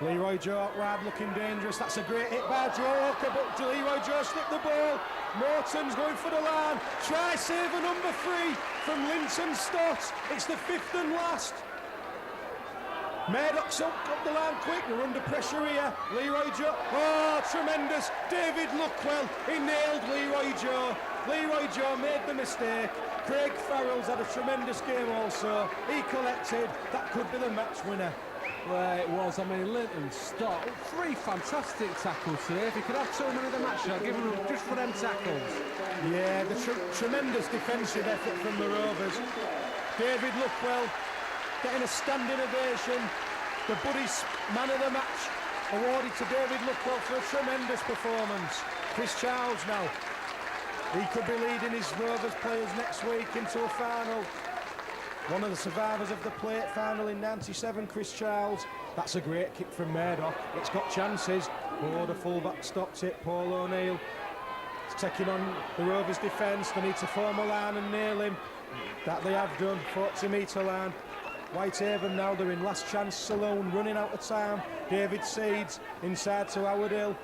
Leroy Joe wide looking dangerous. That's a great hit by Joe Walker, but Leroy Joe slipped the ball. Morton's going for the line. Try saver number 3 from Linton Stott. It's the 5th and last. Murdoch's up the line quick. They're under pressure here. Leroy Joe. Oh, tremendous. David Luckwell. He nailed Leroy Joe. Leroy Joe made the mistake. Craig Farrell's had a tremendous game also. He collected. That could be the match winner. Well, it was. I mean, Linton Stott, 3 fantastic tackles today. If he could have 2 men of the match, I'll give him just for them tackles. Yeah, the tremendous defensive effort from the Rovers. David Luckwell getting a standing ovation. The Buddies man of the match awarded to David Luckwell for a tremendous performance. Chris Charles now. He could be leading his Rovers players next week into a final. One of the survivors of the plate final in '97, Chris Charles. That's a great kick from Murdoch. It's got chances. Oh, the fullback stopped it. Paul O'Neill. It's taking on the Rovers' defence. They need to form a line and nail him. That they have done. 40-metre line. Whitehaven now, they're in last chance saloon, running out of time. David Seeds inside to Howard Hill.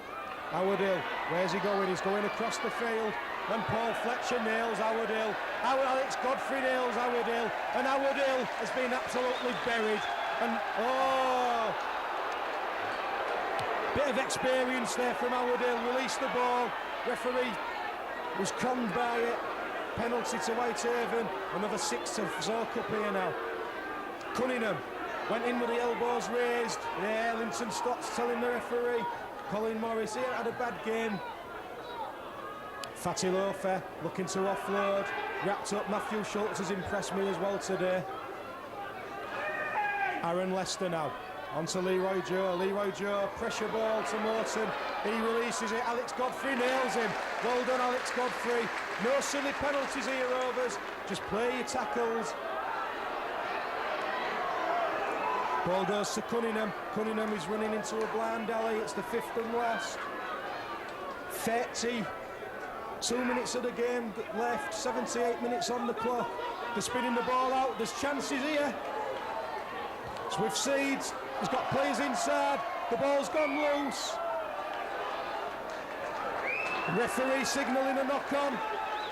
Howard Hill, where's he going? He's going across the field. And Paul Fletcher nails Howard Hill. Alex Godfrey nails Howard Hill. And Howard Hill has been absolutely buried. And, oh! Bit of experience there from Howard Hill. Released the ball. Referee was conned by it. Penalty to Whitehaven. Another 6 to soak up here now. Cunningham went in with the elbows raised. Yeah, Linton Stott's telling the referee. Colin Morris here had a bad game. Fatty Loafer looking to offload. Wrapped up. Matthew Schultz has impressed me as well today. Aaron Lester now. On to Leroy Joe. Leroy Joe, pressure ball to Morton. He releases it. Alex Godfrey nails him. Well done, Alex Godfrey. No silly penalties here, Rovers. Just play your tackles. Ball goes to Cunningham. Cunningham is running into a blind alley. It's the 5th and last. 32 minutes of the game left. 78 minutes on the clock. They're spinning the ball out. There's chances here. Swift Seeds. He's got players inside. The ball's gone loose. Referee signalling a knock-on.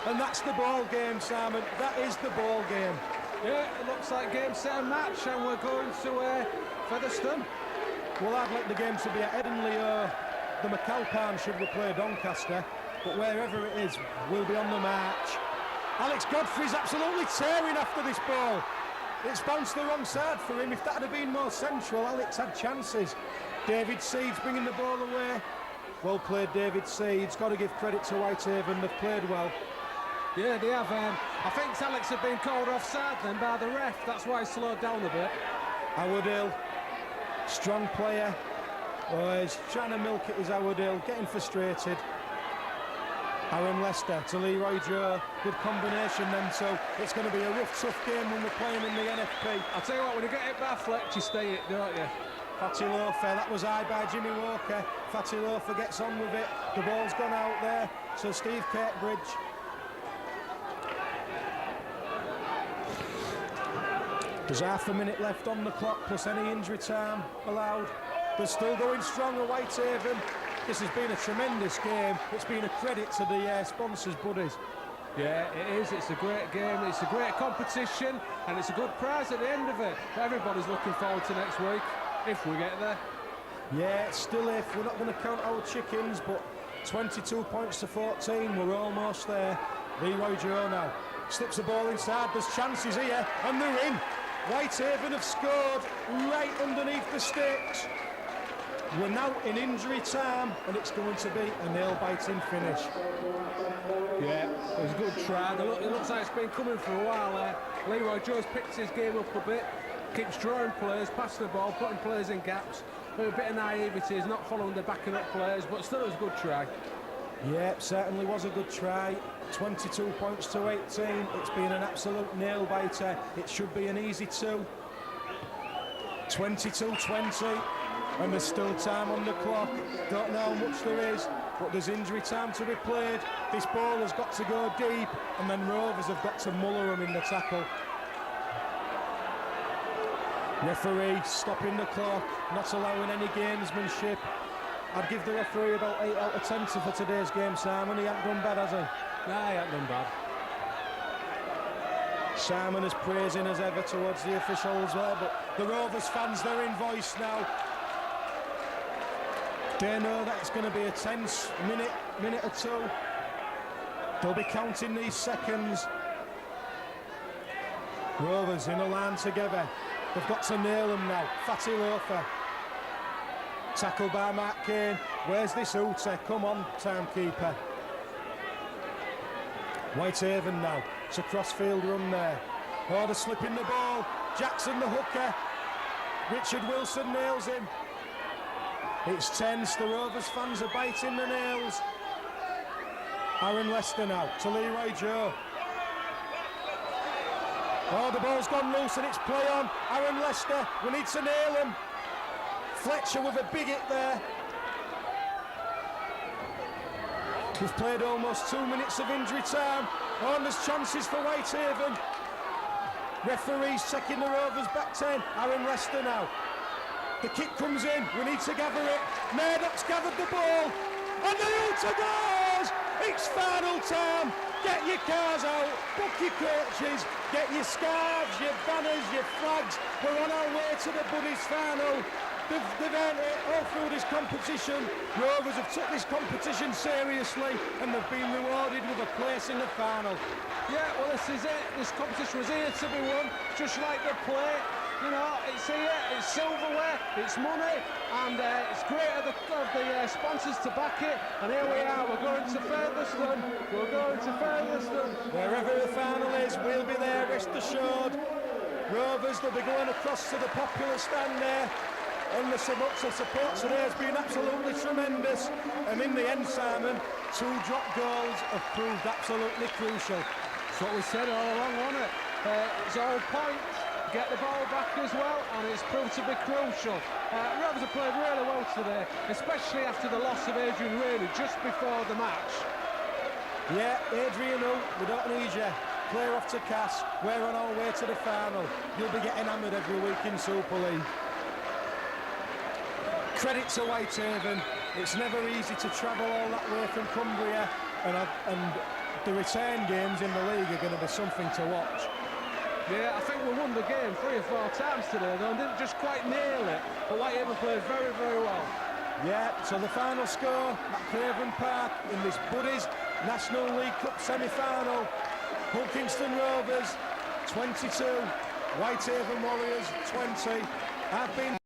And that's the ball game, Simon. That is the ball game. Yeah, it looks like game, set and match, and we're going to Featherstone. Well, I'd like the game to be at Headingley or the McAlpine should we play Doncaster, but wherever it is, we'll be on the march. Alex Godfrey's absolutely tearing after this ball. It's bounced the wrong side for him. If that had been more central, Alex had chances. David Seeds bringing the ball away. Well played, David Seeds. Got to give credit to Whitehaven. They've played well. Yeah, they have. I think Alex had been called offside then by the ref. That's why he slowed down a bit. Howard Hill, strong player. Oh, he's trying to milk it, is Howard Hill, getting frustrated. Aaron Lester to Leroy Joe. Good combination then, so it's going to be a rough, tough game when we're playing in the NFP. I'll tell you what, when you get hit by Fletch, you stay it, don't you? Fatty Loafer, that was eye by Jimmy Walker. Fatty Loafer gets on with it. The ball's gone out there, so Steve Kirkbridge. There's half a minute left on the clock, plus any injury time allowed. They're still going strong at Whitehaven. This has been a tremendous game. It's been a credit to the sponsors, Buddies. Yeah, it is. It's a great game. It's a great competition, and it's a good prize at the end of it. Everybody's looking forward to next week, if we get there. Yeah, it's still if. We're not going to count our chickens, but 22 points to 14. We're almost there. Leroy Joe now slips the ball inside. There's chances here, and they're in. Whitehaven have scored right underneath the sticks. We're now in injury time, and it's going to be a nail-biting finish. Yeah, it was a good try. It looks like it's been coming for a while there. Leroy Joe's picked his game up a bit, keeps drawing players, passing the ball, putting players in gaps. A bit of naivety, he's not following the backing up players, but still it was a good try. Yeah, certainly was a good try. 22 points to 18. It's been an absolute nail-biter. It should be an easy two. 22-20. And there's still time on the clock. Don't know how much there is, but there's injury time to be played. This ball has got to go deep, and then Rovers have got to muller them in the tackle. Referee stopping the clock, not allowing any gamesmanship. I'd give the referee about 8 out of 10 for today's game, Simon. He hasn't done bad, has he? Nah, he hasn't done bad. Simon is praising as ever towards the officials there, but the Rovers fans, they're in voice now. They know that it's going to be a tense minute or two. They'll be counting these seconds. Rovers in a line together. They've got to nail them now. Fatty Loafer. Tackled by Mark Kane. Where's this Hooter? Come on, timekeeper. Whitehaven now. It's a crossfield run there. Oh, they're slipping the ball. Jackson the hooker. Richard Wilson nails him. It's tense. The Rovers fans are biting the nails. Aaron Lester now to Leroy Joe. Oh, the ball's gone loose and it's play on. Aaron Lester, we need to nail him. Fletcher with a big hit there. We've played almost 2 minutes of injury time. Oh, and there's chances for Whitehaven. Referee's checking the Rovers back 10. Aaron Lester now. The kick comes in, we need to gather it. Murdoch's gathered the ball, and the Hooter goes! It's final time. Get your cars out, book your coaches, get your scarves, your banners, your flags. We're on our way to the Buddies final. They've earned it all through this competition. Rovers have took this competition seriously, and they've been rewarded with a place in the final. Yeah, well, this is it. This competition was here to be won, just like the play. You know, it's here, it's silverware, it's money, and it's great of the sponsors to back it. And here we are, we're going to Featherstone. We're going to Featherstone. Wherever the final is, we'll be there, rest assured. Rovers, they'll be going across to the popular stand there. And the support today has been absolutely tremendous. And in the end, Simon, 2 drop goals have proved absolutely crucial. That's what we said all along, wasn't it? It's all points. Get the ball back as well, and it's proved to be crucial. Rovers have played really well today, especially after the loss of Adrian Rainey just before the match. Yeah, Adrian, we don't need you. Clear off to Cass. We're on our way to the final. You'll be getting hammered every week in Super League. Credit to Whitehaven. It's never easy to travel all that way from Cumbria, and the return games in the league are going to be something to watch. Yeah, I think we won the game 3 or 4 times today, though, and didn't just quite nail it. But Whitehaven played very, very well. Yeah, so the final score at Craven Park in this Buddies National League Cup semi-final. Hull Kingston Rovers 22, Whitehaven Warriors 20. I've been